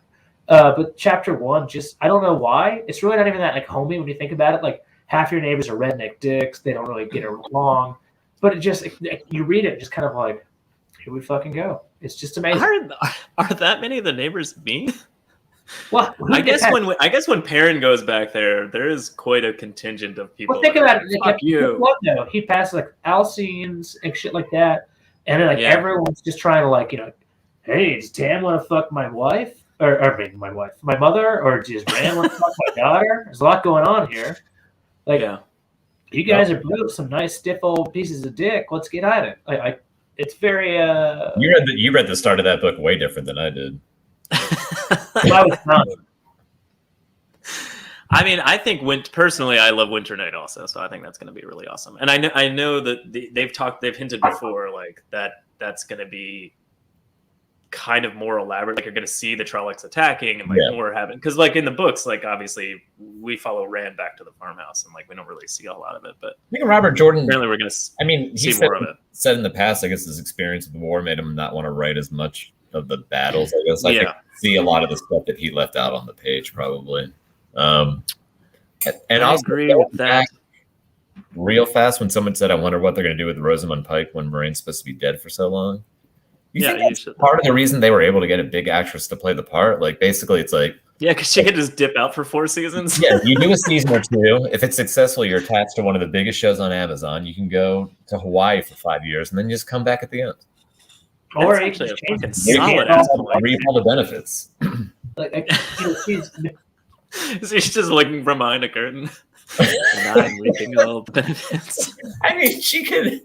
Speaker 2: But chapter 1, just I don't know why. It's really not even that like homey when you think about it. Like half your neighbors are redneck dicks. They don't really get along. But it just you read it, just kind of like, here we fucking go. It's just amazing.
Speaker 4: Are that many of the neighbors mean?
Speaker 2: Well,
Speaker 4: I guess when Perrin goes back there is quite a contingent of people.
Speaker 2: Well, think about it.
Speaker 4: Fuck you.
Speaker 2: What though? He passes like Alcenes and shit like that, and then everyone's just trying to hey, does Tam want to fuck my wife? Or maybe my wife, my mother, or does Rand want to fuck my daughter? There's a lot going on here. You guys are both some nice stiff old pieces of dick. Let's get at it. It's very.
Speaker 1: You read the start of that book way different than I did.
Speaker 2: I was not.
Speaker 4: I mean, I think personally, I love Winter Night also, so I think that's going to be really awesome. And I know that they've hinted before like that's going to be kind of more elaborate. Like you're going to see the Trollocs attacking and more having, because like in the books, like obviously we follow Rand back to the farmhouse and like we don't really see a lot of it. But
Speaker 1: I think Robert Jordan.
Speaker 4: Apparently, we're going to see more of it.
Speaker 1: Said in the past, I guess his experience with the war made him not want to write as much of the battles. I guess I see a lot of the stuff that he left out on the page probably. And I
Speaker 4: agree with that.
Speaker 1: Real fast when someone said, "I wonder what they're going to do with Rosamund Pike when Moraine's supposed to be dead for so long." You think that's part of the reason they were able to get a big actress to play the part? Like basically, it's like
Speaker 4: because she could just dip out for 4 seasons.
Speaker 1: Yeah, you do a season or 2. If it's successful, you're attached to one of the biggest shows on Amazon. You can go to Hawaii for 5 years and then just come back at the end.
Speaker 2: Or
Speaker 4: actually a fucking
Speaker 1: solid reap all the benefits.
Speaker 4: She's just looking from behind a curtain. And I'm reaping all the benefits.
Speaker 1: I mean, she could.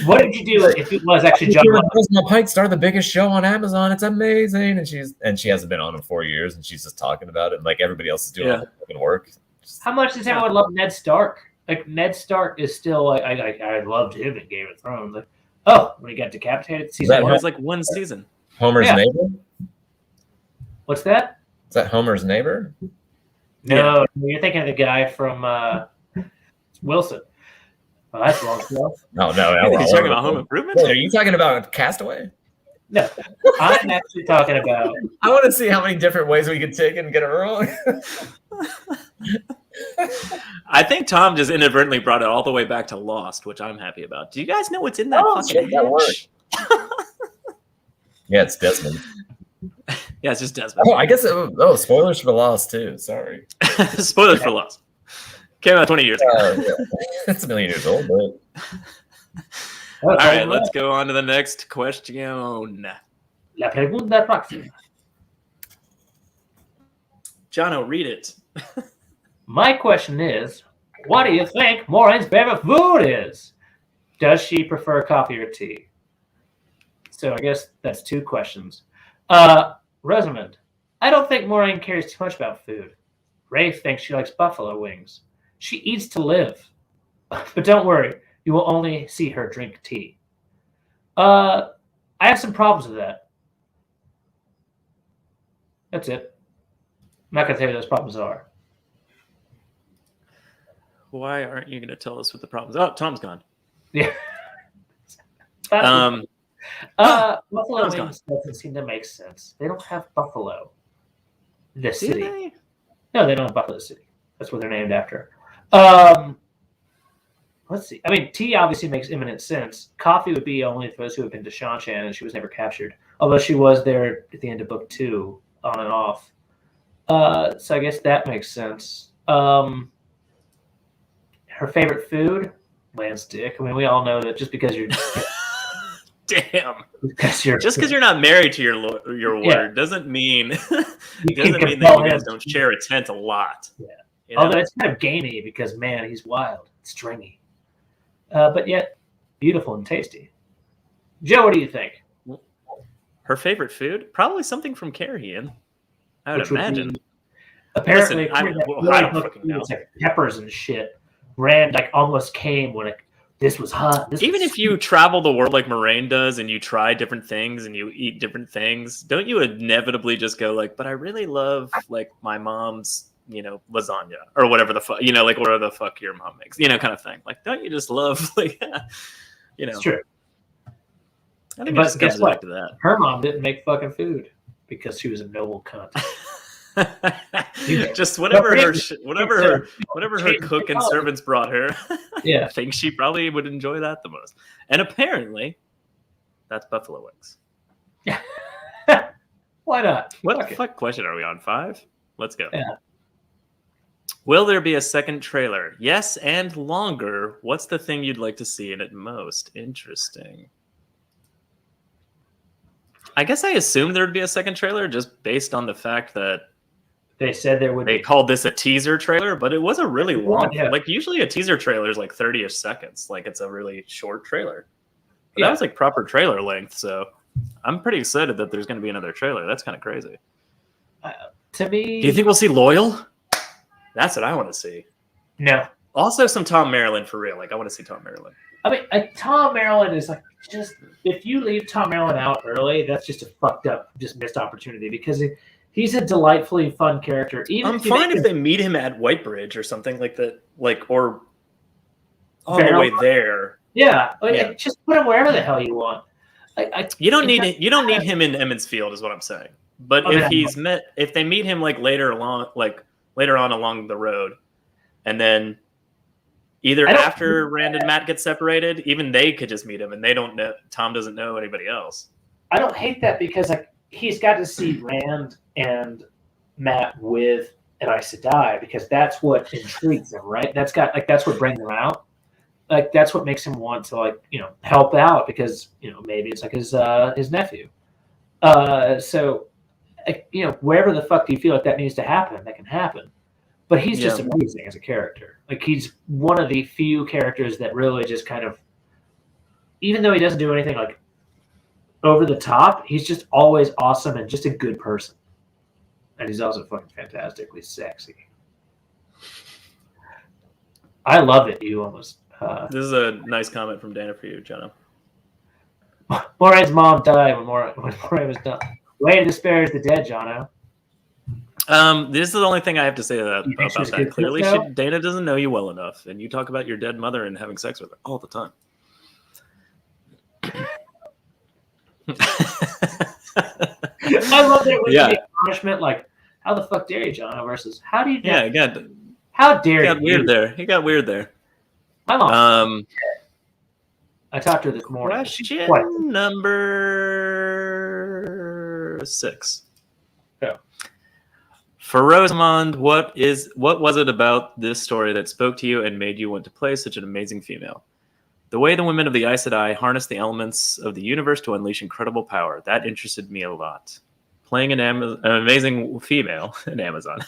Speaker 2: What did you do if it was actually John?
Speaker 1: Rosamund Pike started the biggest show on Amazon. It's amazing, and she hasn't been on in 4 years, and she's just talking about it, and like everybody else is doing all the fucking work.
Speaker 2: How much does everyone love Ned Stark? Like Ned Stark is still like I loved him in Game of Thrones. Like, when he got decapitated,
Speaker 4: that was like one season.
Speaker 1: Homer's neighbor.
Speaker 2: What's that?
Speaker 1: Is that Homer's neighbor?
Speaker 2: No, you're thinking of the guy from Wilson. Oh, that's long ago.
Speaker 1: No.
Speaker 4: You're talking about Home Improvement?
Speaker 1: Wait, are you talking about Castaway?
Speaker 2: No, I'm actually talking about.
Speaker 1: I want to see how many different ways we could take it and get it wrong.
Speaker 4: I think Tom just inadvertently brought it all the way back to Lost, which I'm happy about. Do you guys know what's in that fucking hatch?
Speaker 1: Yeah, it's Desmond.
Speaker 4: Yeah, it's just Desmond.
Speaker 1: Oh, I guess. Spoilers for Lost too. Sorry.
Speaker 4: Spoilers for Lost. Came out 20 years ago.
Speaker 1: Yeah. It's a million years old, but.
Speaker 4: All right, let's go on to the next question.
Speaker 2: La pregunta próxima.
Speaker 4: Jono, read it.
Speaker 2: My question is, what do you think Maureen's favorite food is? Does she prefer coffee or tea? So I guess that's 2 questions. Rosamund, I don't think Maureen cares too much about food. Rafe thinks she likes buffalo wings. She eats to live. But don't worry, you will only see her drink tea. I have some problems with that. That's it. I'm not going to tell you what those problems are.
Speaker 4: Why aren't you going to tell us what the problems are? Oh, Tom's gone.
Speaker 2: Yeah. Buffalo wings doesn't seem to make sense. They don't have buffalo. The city. They? No, they don't have Buffalo City. That's what they're named after. Let's see. I mean, tea obviously makes imminent sense. Coffee would be only for those who have been to Shanshan, and she was never captured. Although she was there at the end of book 2, on and off. So I guess that makes sense. Her favorite food? Lance dick. I mean, we all know that just because you're...
Speaker 4: Damn. Just because you're not married to your ward doesn't mean that you guys don't share a tent a lot.
Speaker 2: Yeah. You know? Although it's kind of gamey because, man, he's wild. Stringy. But yet beautiful and tasty. Joe, what do you think?
Speaker 4: Her favorite food? Probably something from Carrion. I would imagine.
Speaker 2: Apparently,
Speaker 4: listen, I don't fucking know.
Speaker 2: Like peppers and shit. Rand almost came when this was hot.
Speaker 4: If you travel the world like Moraine does and you try different things and you eat different things, don't you inevitably just go like, but I really love like my mom's, lasagna or whatever the fuck, like whatever the fuck your mom makes, kind of thing. Like, don't you just love like,
Speaker 2: It's true.
Speaker 4: I think but guess what? Back to that.
Speaker 2: Her mom didn't make fucking food because she was a noble cunt.
Speaker 4: Just whatever her cook and servants brought her.
Speaker 2: Yeah,
Speaker 4: I think she probably would enjoy that the most. And apparently, that's buffalo wings.
Speaker 2: Yeah. Why not?
Speaker 4: What the fuck question are we on? 5? Let's go.
Speaker 2: Yeah.
Speaker 4: Will there be a second trailer? Yes, and longer. What's the thing you'd like to see in it most? Interesting. I guess I assumed there would be a second trailer just based on the fact that
Speaker 2: they said there would.
Speaker 4: They called this a teaser trailer, but it was a really long. Yeah. Like usually a teaser trailer is like 30-ish seconds. Like it's a really short trailer. But that was like proper trailer length. So I'm pretty excited that there's going to be another trailer. That's kind of crazy.
Speaker 2: To me,
Speaker 4: do you think we'll see Loyal? That's what I want to see.
Speaker 2: No.
Speaker 4: Also, some Tom Maryland for real. Like I want to see Tom Maryland.
Speaker 2: I mean, Tom Maryland is like just if you leave Tom Maryland out early, that's just a fucked up, just missed opportunity because he's a delightfully fun character. Even
Speaker 4: I'm fine if they meet him at Whitebridge or something like that, or on the way there.
Speaker 2: Yeah, just put him wherever the hell you want.
Speaker 4: You don't need him in Emmons Field, is what I'm saying. But if they meet him like later on along the road, and then either after Rand and Matt get separated, even they could just meet him, and they don't know. Tom doesn't know anybody else.
Speaker 2: I don't hate that because he's got to see Rand and Matt with an Aes Sedai because that's what intrigues him, right? That's what brings him out. Like that's what makes him want to help out because maybe it's like his nephew. So wherever the fuck do you feel like that needs to happen, that can happen. But he's just amazing as a character. Like he's one of the few characters that really just kind of even though he doesn't do anything like over the top, he's just always awesome and just a good person. And he's also fucking fantastically sexy. I love it. You almost.
Speaker 4: This is a nice comment from Dana for you, Jono.
Speaker 2: Moraine's mom died when Moraine was done. Way to disparage the dead, Jono.
Speaker 4: This is the only thing I have to say about that. Clearly, Dana doesn't know you well enough, and you talk about your dead mother and having sex with her all the time.
Speaker 2: I love that it was a punishment, like, how the fuck dare you, Jono, versus how do you do how dare you?
Speaker 4: He got weird there.
Speaker 2: My mom. I talked to her this morning.
Speaker 4: Question number 6.
Speaker 2: Yeah.
Speaker 4: For Rosamond, what was it about this story that spoke to you and made you want to play such an amazing female? The way the women of the Aes Sedai harness the elements of the universe to unleash incredible power, that interested me a lot. Playing an amazing female, an Amazon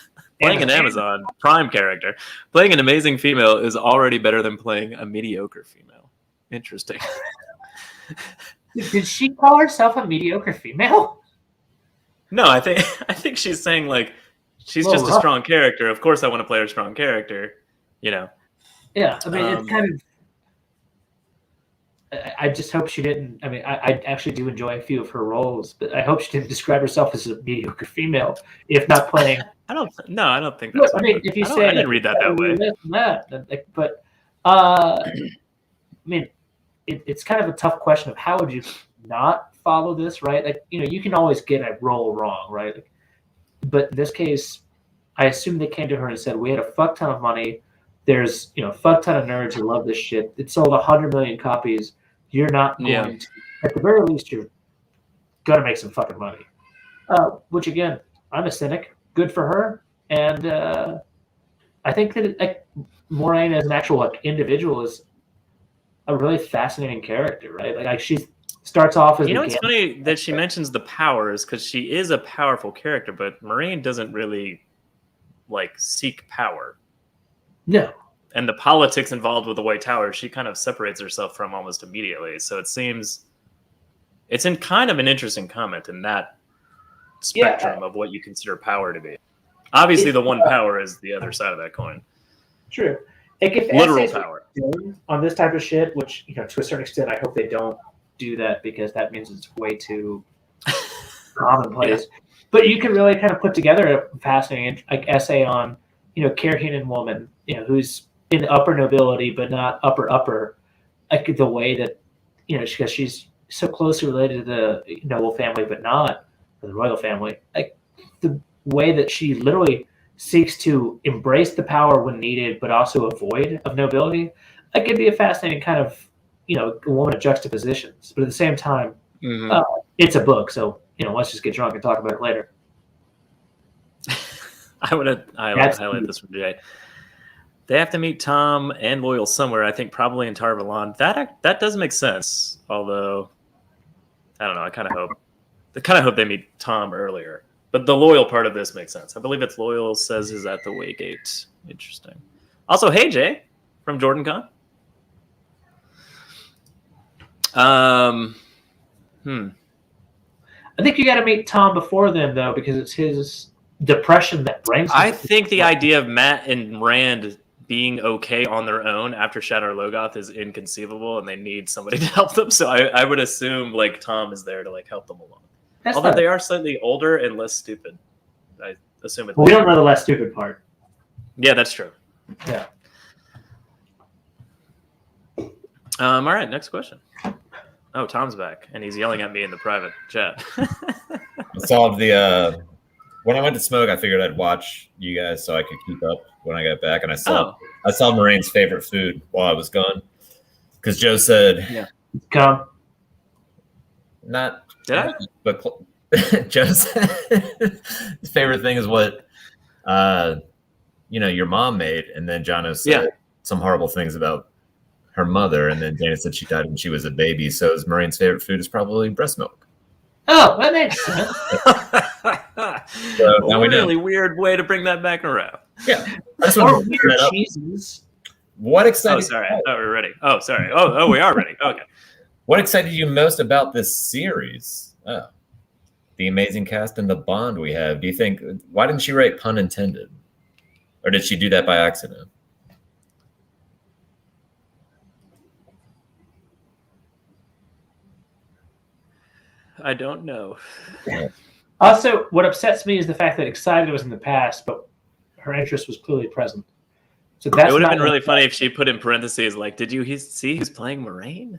Speaker 4: Prime character, playing an amazing female is already better than playing a mediocre female. Interesting.
Speaker 2: Did she call herself a mediocre female?
Speaker 4: No, I think she's saying like she's just a strong character. Of course, I want to play her strong character. You know.
Speaker 2: Yeah, I mean, it's kind of. I just hope she didn't. I mean, I actually do enjoy a few of her roles, but I hope she didn't describe herself as a mediocre female, if not playing.
Speaker 4: I don't think that's.
Speaker 2: I mean, if you say
Speaker 4: I didn't read that way.
Speaker 2: But I mean, it's kind of a tough question of how would you not follow this, right? Like, you know, you can always get a role wrong, right? Like, but in this case, I assume they came to her and said, "We had a fuck ton of money. There's, you know, a fuck ton of nerds who love this shit. It sold 100 million copies. You're not going to, at the very least, you're going to make some fucking money." Which, again, I'm a cynic. Good for her. And I think that Moraine as an actual individual is a really fascinating character, right? Like she starts off as
Speaker 4: it's funny that she mentions the powers because she is a powerful character, but Moraine doesn't really like seek power.
Speaker 2: No.
Speaker 4: And the politics involved with the White Tower, she kind of separates herself from almost immediately. So it seems it's in kind of an interesting comment in that spectrum of what you consider power to be. Obviously, the one power is the other side of that coin.
Speaker 2: True. Like if
Speaker 4: literal power
Speaker 2: on this type of shit, which, you know, to a certain extent, I hope they don't do that because that means it's way too commonplace. Yeah. But you can really kind of put together a fascinating essay on, you know, Carheenan woman, you know, who's in the upper nobility, but not upper, like the way that, you know, because she's so closely related to the noble family, but not the royal family. Like the way that she literally seeks to embrace the power when needed, but also avoid of nobility. That could be a fascinating kind of, you know, a woman of juxtapositions. But at the same time, it's a book, so, you know, let's just get drunk and talk about it later.
Speaker 4: I would have highlighted this from Jay. They have to meet Tom and Loyal somewhere. I think probably in Tar Valon. That does make sense. Although, I don't know. I kind of hope they meet Tom earlier. But the Loyal part of this makes sense. I believe it's Loyal says is at the Waygate. Interesting. Also, hey Jay from Jordan Con.
Speaker 2: I think you got to meet Tom before then, though, because it's his depression that brings him.
Speaker 4: I think the idea of Matt and Rand being okay on their own after Shadar Logoth is inconceivable, and they need somebody to help them. So I would assume like Tom is there to like help them along. Although they are slightly older and less stupid. I assume it's.
Speaker 2: Well, we don't know the less stupid part.
Speaker 4: Yeah, that's true.
Speaker 2: Yeah.
Speaker 4: All right, next question. Oh, Tom's back, and he's yelling at me in the private chat.
Speaker 1: I saw when I went to smoke, I figured I'd watch you guys so I could keep up when I got back, and I saw Moraine's favorite food while I was gone, because Joe said,
Speaker 2: "Come."
Speaker 1: Not
Speaker 4: did I?
Speaker 1: But Joe said his favorite thing is what your mom made, and then Jono said some horrible things about her mother, and then Dana said she died when she was a baby. So Moraine's favorite food is probably breast milk.
Speaker 2: Oh, that makes sense.
Speaker 1: So now we know.
Speaker 4: Really weird way to bring that back around.
Speaker 1: Yeah, that's what
Speaker 2: weird cheeses.
Speaker 1: What exciting!
Speaker 4: Oh, sorry, I thought we were ready. Oh, sorry. Oh, we are ready. Okay.
Speaker 1: What excited you most about this series? Oh, the amazing cast and the bond we have. Do you think? Why didn't she write pun intended, or did she do that by accident?
Speaker 4: I don't know.
Speaker 2: Also, what upsets me is the fact that excited was in the past, but her interest was clearly present. So that's
Speaker 4: it would have been really funny if she put in parentheses like, "Did you see he's playing Moraine?"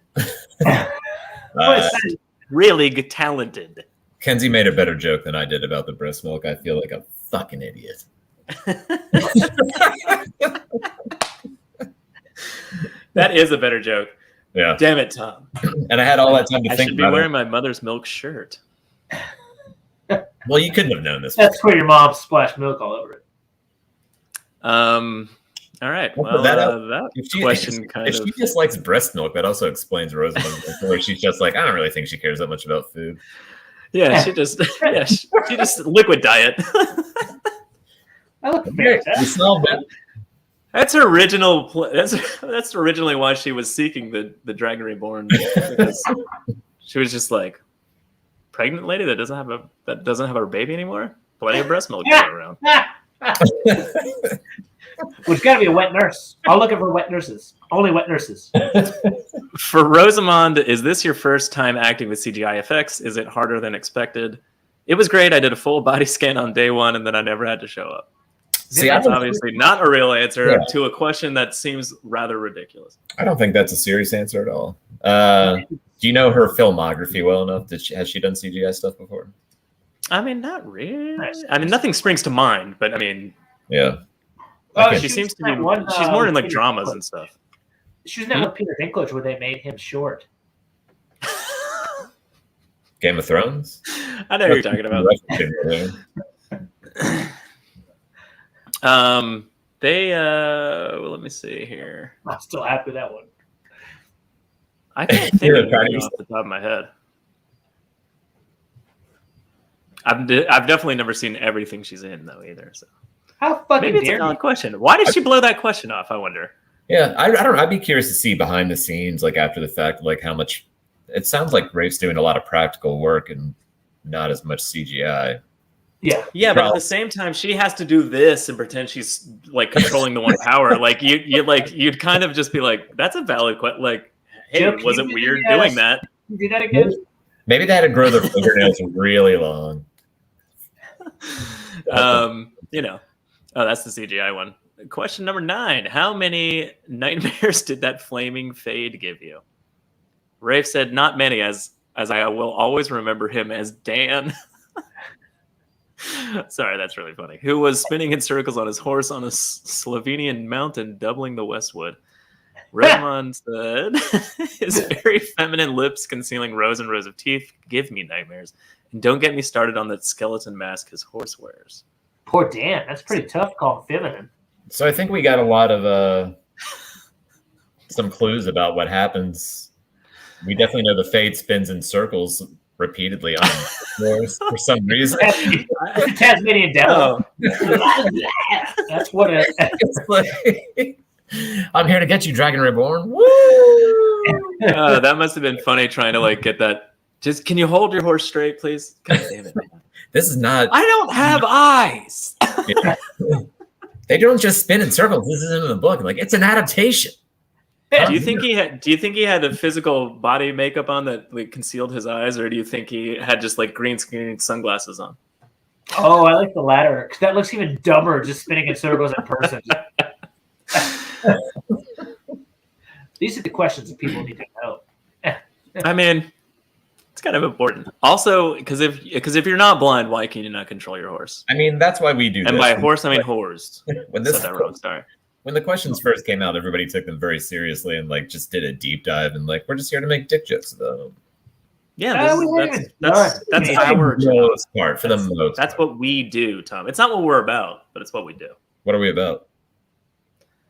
Speaker 4: Really talented.
Speaker 1: Kenzie made a better joke than I did about the breast milk. I feel like a fucking idiot.
Speaker 4: That is a better joke.
Speaker 1: Yeah.
Speaker 4: Damn it, Tom.
Speaker 1: And I had all that time to think about it.
Speaker 4: I should be wearing my mother's milk shirt.
Speaker 1: Well, you couldn't have known this.
Speaker 2: That's where your mom splashed milk all over it.
Speaker 4: All right. Well, that question
Speaker 1: if she just likes breast milk, that also explains Rosamund, where she's just like, I don't really think she cares that much about food.
Speaker 4: Yeah, she just liquid diet.
Speaker 2: I look fantastic.
Speaker 1: You smell bad.
Speaker 4: That's her original. That's originally why she was seeking the Dragon Reborn, because she was just like, pregnant lady that doesn't have her baby anymore. Plenty of breast milk going around.
Speaker 2: Well, it's got to be a wet nurse. I'll look for wet nurses. Only wet nurses.
Speaker 4: For Rosamund, is this your first time acting with CGI effects? Is it harder than expected? It was great. I did a full body scan on day one, and then I never had to show up. See, that's obviously not a real answer to a question that seems rather ridiculous.
Speaker 1: I don't think that's a serious answer at all. Do you know her filmography well enough? Has she done CGI stuff before?
Speaker 4: I mean, not really. I mean, nothing springs to mind, but I mean,
Speaker 1: yeah.
Speaker 4: She seems to be one. She's more in like dramas and stuff.
Speaker 2: She was not with Peter Dinklage where they made him short.
Speaker 1: Game of Thrones?
Speaker 4: I know what you're talking about. Let me see here.
Speaker 2: I'm still happy with that one.
Speaker 4: I can't think of anything off the top of my head. I've definitely never seen everything she's in though either. So
Speaker 2: how fucking
Speaker 4: maybe it's a valid question. Why did she blow that question off? I wonder.
Speaker 1: Yeah, I don't know. I'd be curious to see behind the scenes, like after the fact, like how much. It sounds like Rafe's doing a lot of practical work and not as much CGI.
Speaker 4: Yeah, but at the same time, she has to do this and pretend she's like controlling the one power. Like you'd kind of just be like, "That's a valid question." Like, hey, was it weird doing that?
Speaker 2: Do that again.
Speaker 1: Maybe they had to grow their fingernails really long.
Speaker 4: Oh, that's the CGI one. Question number 9: how many nightmares did that flaming fade give you? Rafe said, "Not many, as I will always remember him as Dan." Sorry, that's really funny. Who was spinning in circles on his horse on a Slovenian mountain, doubling the Westwood. Rosamund said, "His very feminine lips concealing rows and rows of teeth give me nightmares. And don't get me started on that skeleton mask his horse wears."
Speaker 2: Poor Dan. That's pretty tough. Call him feminine.
Speaker 1: So I think we got a lot of some clues about what happens. We definitely know the fade spins in circles repeatedly on floors for some reason.
Speaker 2: The Tasmanian devil. That's what it is.
Speaker 1: I'm here to get you, Dragon Reborn. Woo!
Speaker 4: That must have been funny trying to like get that. Just can you hold your horse straight, please? God damn it.
Speaker 1: This is not.
Speaker 4: I don't have eyes.
Speaker 1: Yeah. They don't just spin in circles. This isn't in the book. Like it's an adaptation.
Speaker 4: Do you think he had a physical body makeup on that like concealed his eyes, or do you think he had just like green screen sunglasses on?
Speaker 2: Oh, I like the latter because that looks even dumber just spinning in circles in person. These are the questions that people need to know.
Speaker 4: I mean, it's kind of important. Also, because if you're not blind, why can you not control your horse?
Speaker 1: I mean, that's why we do.
Speaker 4: And
Speaker 1: this.
Speaker 4: by horse, I mean whores.
Speaker 1: Sorry. When the questions first came out, everybody took them very seriously and like just did a deep dive and like we're just here to make dick jokes though.
Speaker 4: Yeah, that's our
Speaker 1: part for the most.
Speaker 4: That's what we do, Tom. It's not what we're about, but it's what we do.
Speaker 1: What are we about?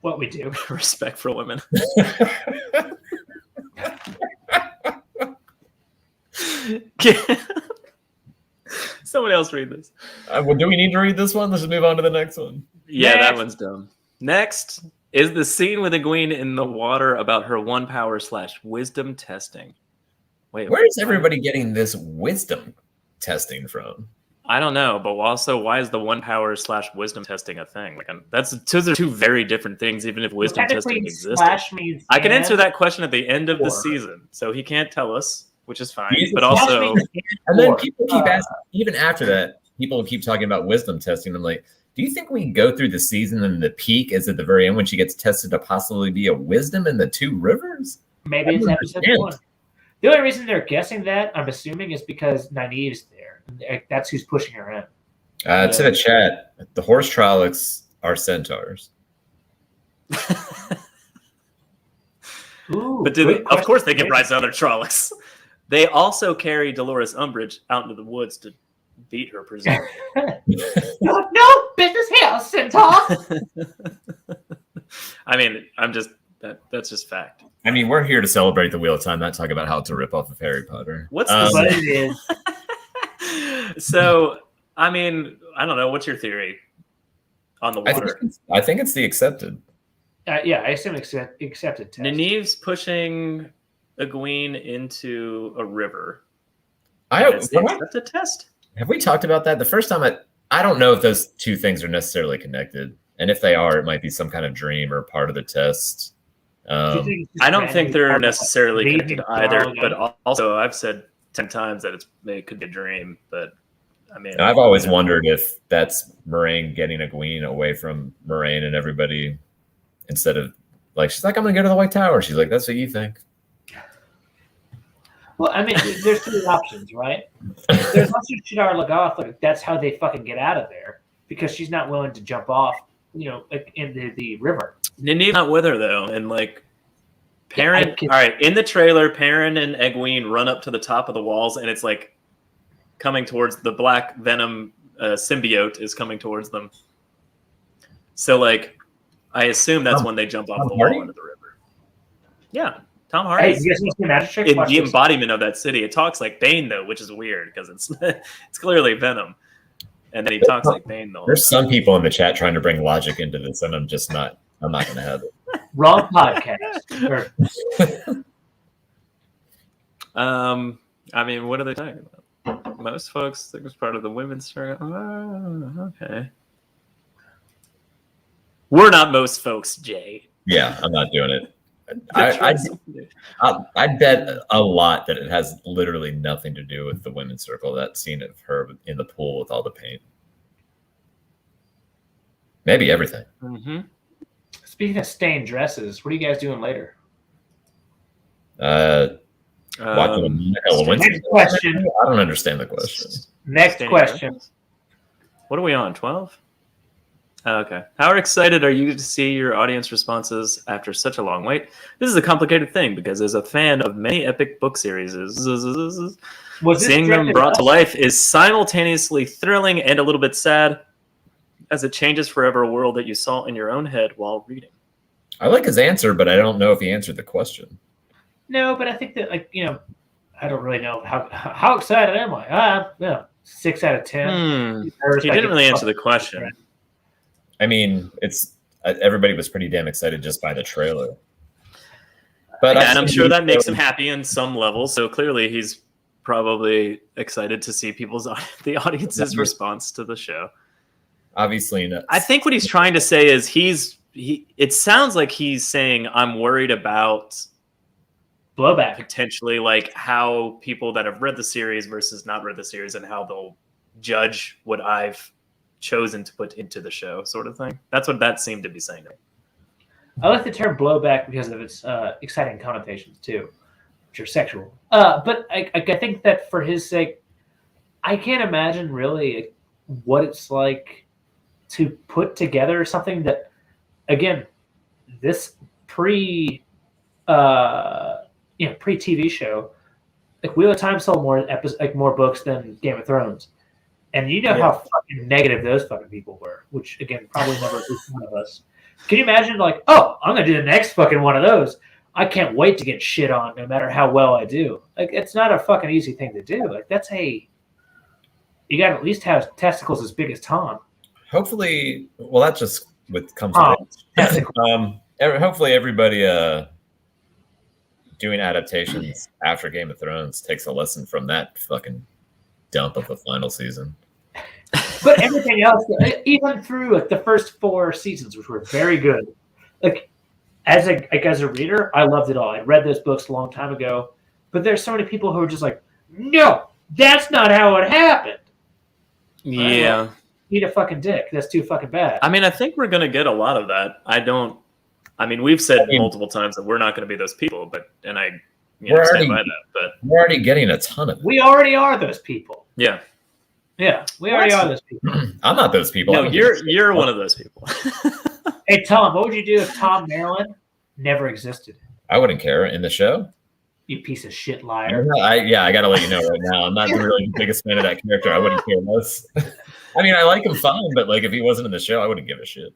Speaker 2: What we do.
Speaker 4: Respect for women. Someone else read this.
Speaker 1: Well, do we need to read this one? Let's just move on to the next one.
Speaker 4: Yeah, that one's dumb. Next is the scene with Egwene in the water about her 1 power / wisdom testing. Wait,
Speaker 1: where is everybody getting this wisdom testing from?
Speaker 4: I don't know, but also, why is the one power / wisdom testing a thing? Like, those are two very different things. Even if wisdom testing existed, I can answer that question at the end of the season. So he can't tell us, which is fine. But also,
Speaker 1: and then people keep asking. Even after that, people keep talking about wisdom testing. I'm like, do you think we go through the season and the peak is at the very end when she gets tested to possibly be a wisdom in the two rivers?
Speaker 2: Maybe it's episode 1. The only reason they're guessing that, I'm assuming, is because Nynaeve's there. That's who's pushing her in.
Speaker 1: To the chat, the horse Trollocs are centaurs.
Speaker 2: Ooh,
Speaker 4: but of course they give rise to other Trollocs. They also carry Dolores Umbridge out into the woods to beat her, presumably.
Speaker 2: no business here, centaur.
Speaker 4: I mean, that's just fact.
Speaker 1: I mean, we're here to celebrate the Wheel of Time, not talk about how it's a ripoff of Harry Potter.
Speaker 4: What's the
Speaker 2: it is?
Speaker 4: So, I mean, I don't know. What's your theory on the water?
Speaker 1: I think it's the accepted.
Speaker 2: Yeah, I assume accepted test.
Speaker 4: Nynaeve's pushing Egwene into a river.
Speaker 1: It's the
Speaker 4: accepted test?
Speaker 1: Have we talked about that? The first time I don't know if those two things are necessarily connected. And if they are, it might be some kind of dream or part of the test.
Speaker 4: I don't think they're necessarily connected either. But also, I've said 10 times that it could be a dream. But I mean,
Speaker 1: I've always wondered if that's Moraine getting Egwene away from Moraine and everybody, instead of like, she's like, I'm going to go to the White Tower. She's like, that's what you think.
Speaker 2: Well, I mean, there's 2 options, right? There's also Shadar Logoth. Like, that's how they fucking get out of there because she's not willing to jump off, like into the river.
Speaker 4: Nynaeve's not with her though, and like Perrin. All right, in the trailer, Perrin and Egwene run up to the top of the walls, and it's like coming towards the black venom symbiote is coming towards them. So, like, I assume that's when they jump off the wall into the river. Yeah. Tom Hardy.
Speaker 2: Hey, you guys want to
Speaker 4: in the embodiment of that city. It talks like Bane though, which is weird because it's clearly Venom, and then he talks like Bane though.
Speaker 1: There's some people in the chat trying to bring logic into this, and I'm not going to have it.
Speaker 2: Wrong podcast.
Speaker 4: I mean, what are they talking about? Most folks think it's part of the women's struggle. Oh, okay. We're not most folks, Jay.
Speaker 1: Yeah, I'm not doing it. I'd bet a lot that it has literally nothing to do with the women's circle. That scene of her in the pool with all the paint. Maybe everything.
Speaker 4: Mm-hmm.
Speaker 2: Speaking of stained dresses, what are you guys doing later?
Speaker 1: Next
Speaker 2: question.
Speaker 1: I don't understand the question.
Speaker 2: Next question.
Speaker 4: What are we on? 12? Okay. How excited are you to see your audience responses after such a long wait? This is a complicated thing because as a fan of many epic book series, seeing them brought to life is simultaneously thrilling and a little bit sad, as it changes forever a world that you saw in your own head while reading.
Speaker 1: I like his answer, but I don't know if he answered the question.
Speaker 2: No, but I think that, I don't really know how excited am I? 6 out of 10.
Speaker 4: He didn't really answer the question.
Speaker 1: I mean, everybody was pretty damn excited just by the trailer. But
Speaker 4: and I'm sure that makes him happy on some level. So clearly, he's probably excited to see the audience's response to the show.
Speaker 1: Obviously, no.
Speaker 4: I think what he's trying to say is it sounds like he's saying, I'm worried about
Speaker 2: blowback,
Speaker 4: potentially, like how people that have read the series versus not read the series and how they'll judge what I've chosen to put into the show, sort of thing. That's what that seemed to be saying.
Speaker 2: I like the term blowback because of its exciting connotations too, which are sexual. But I think that for his sake, I can't imagine really what it's like to put together something that, again, this pre TV show, like Wheel of Time sold more books than Game of Thrones. And you know how fucking negative those fucking people were, which, again, probably never was one of us. Can you imagine, like, oh, I'm going to do the next fucking one of those. I can't wait to get shit on no matter how well I do. Like, it's not a fucking easy thing to do. Like, you got to at least have testicles as big as Tom.
Speaker 1: Hopefully, well, that just comes with it. Hopefully everybody doing adaptations after Game of Thrones takes a lesson from that fucking dump of a final season.
Speaker 2: But everything else, even through like the first 4 seasons, which were very good, like as a reader, I loved it all. I read those books a long time ago, but there's so many people who are just like, no, that's not how it happened.
Speaker 4: Yeah.
Speaker 2: Eat a fucking dick. That's too fucking bad.
Speaker 4: I mean, I think we're gonna get a lot of that. We've said multiple times that we're not going to be those people, stand by that. But
Speaker 1: we're already getting a ton of it.
Speaker 2: We already are those people.
Speaker 4: Yeah,
Speaker 2: we already are those people.
Speaker 1: I'm not those people.
Speaker 4: No, you're one of those people.
Speaker 2: Hey, Tom, what would you do if Tom Maryland never existed?
Speaker 1: I wouldn't care in the show.
Speaker 2: You piece of shit liar.
Speaker 1: I got to let you know right now. I'm not really the biggest fan of that character. I wouldn't care less. I mean, I like him fine, but like if he wasn't in the show, I wouldn't give a shit.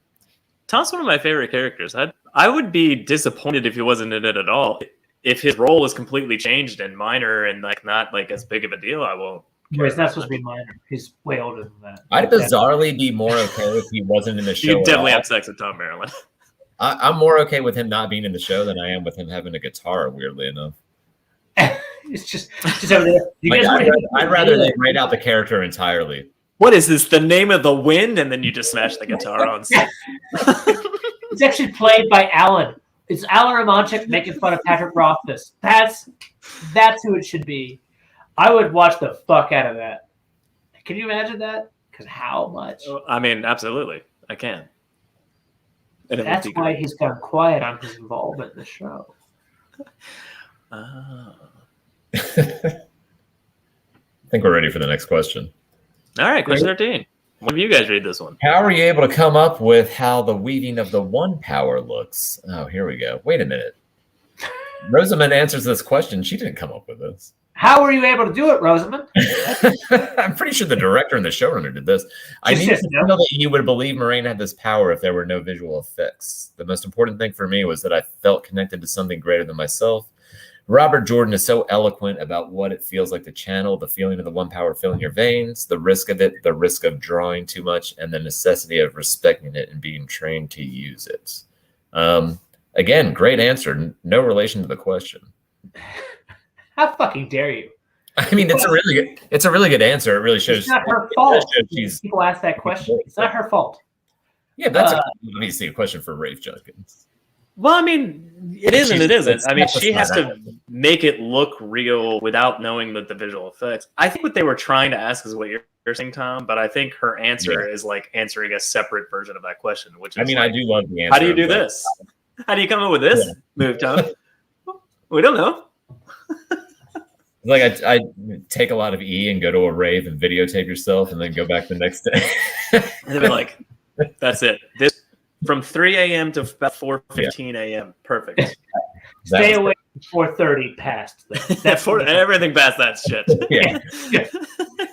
Speaker 4: Tom's one of my favorite characters. I would be disappointed if he wasn't in it at all. If his role is completely changed and minor and like not like as big of a deal, I won't.
Speaker 2: He's not supposed to be minor. He's way older than that.
Speaker 1: I'd bizarrely be more okay if he wasn't in the show.
Speaker 4: You'd definitely have sex with Tom Maryland.
Speaker 1: I'm more okay with him not being in the show than I am with him having a guitar, weirdly enough.
Speaker 2: It's just over there.
Speaker 1: I'd rather they write out the character entirely.
Speaker 4: What is this? The Name of the Wind, and then you just smash the guitar on set.
Speaker 2: It's actually played by Alan. It's Alan Romanchik making fun of Patrick Rothfuss. That's who it should be. I would watch the fuck out of that. Can you imagine that? Because how much?
Speaker 4: I mean, absolutely, I can. And
Speaker 2: that's why he's gone quiet on his involvement in the show.
Speaker 1: I think we're ready for the next question.
Speaker 4: All right, question 13. One of you guys read this one.
Speaker 1: How are you able to come up with how the weaving of the one power looks? Oh, here we go. Wait a minute. Rosamund answers this question. She didn't come up with this.
Speaker 2: How were you able to do it, Rosamund?
Speaker 1: I'm pretty sure the director and the showrunner did this. I need to know that you would believe Moraine had this power if there were no visual effects. The most important thing for me was that I felt connected to something greater than myself. Robert Jordan is so eloquent about what it feels like to channel the feeling of the one power filling your veins, the risk of it, the risk of drawing too much, and the necessity of respecting it and being trained to use it. Again, great answer. No relation to the question.
Speaker 2: How fucking dare you?
Speaker 1: I mean, it's a really good answer. It really shows.
Speaker 2: It's not her fault. People ask that question. It's not her fault.
Speaker 1: Yeah, that's obviously a question for Rafe Judkins.
Speaker 4: Well, I mean, it is and it isn't. I mean, she has to make it look real without knowing the visual effects. I think what they were trying to ask is what you're saying, Tom, but I think her answer is like answering a separate version of that question, which is
Speaker 1: I do love the answer.
Speaker 4: How do you do this? How do you come up with this move, Tom? We don't know.
Speaker 1: Like I take a lot of E and go to a rave and videotape yourself and then go back the next day.
Speaker 4: And they'll be like, that's it. This from 3 a.m. to about 4:15 a.m. Perfect.
Speaker 2: Stay away from 4:30 past.
Speaker 4: That's everything past that shit.
Speaker 1: Yeah.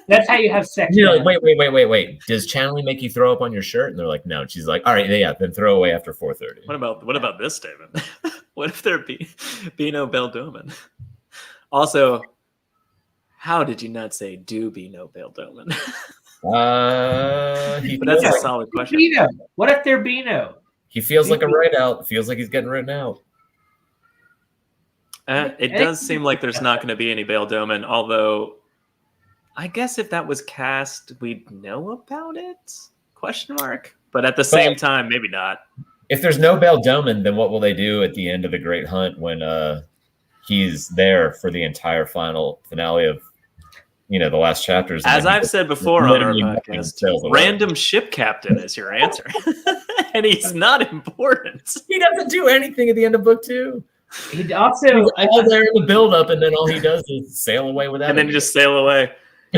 Speaker 2: That's how you have sex.
Speaker 1: You're like, wait. Does channeling make you throw up on your shirt? And they're like, no. And she's like, all right, yeah, then throw away after 4:30.
Speaker 4: What about this statement? What if there be no Beldomen? Also, how did you not say do be no Beldomen? But that's a solid question.
Speaker 2: What if there be no?
Speaker 1: He feels like a write out. Feels like he's getting written out.
Speaker 4: It does seem like there's not going to be any Beldomen, although I guess if that was cast, we'd know about it? Question mark. But at the same time, maybe not.
Speaker 1: If there's no Beldomen, then what will they do at the end of the Great Hunt when he's there for the entire finale of the last chapters?
Speaker 4: As I've said before on our podcast, random ship captain is your answer. And he's not important.
Speaker 1: He doesn't do anything at the end of book 2.
Speaker 2: He also
Speaker 1: all there in the build-up, and then all he does is sail away without.
Speaker 4: And then just sail away.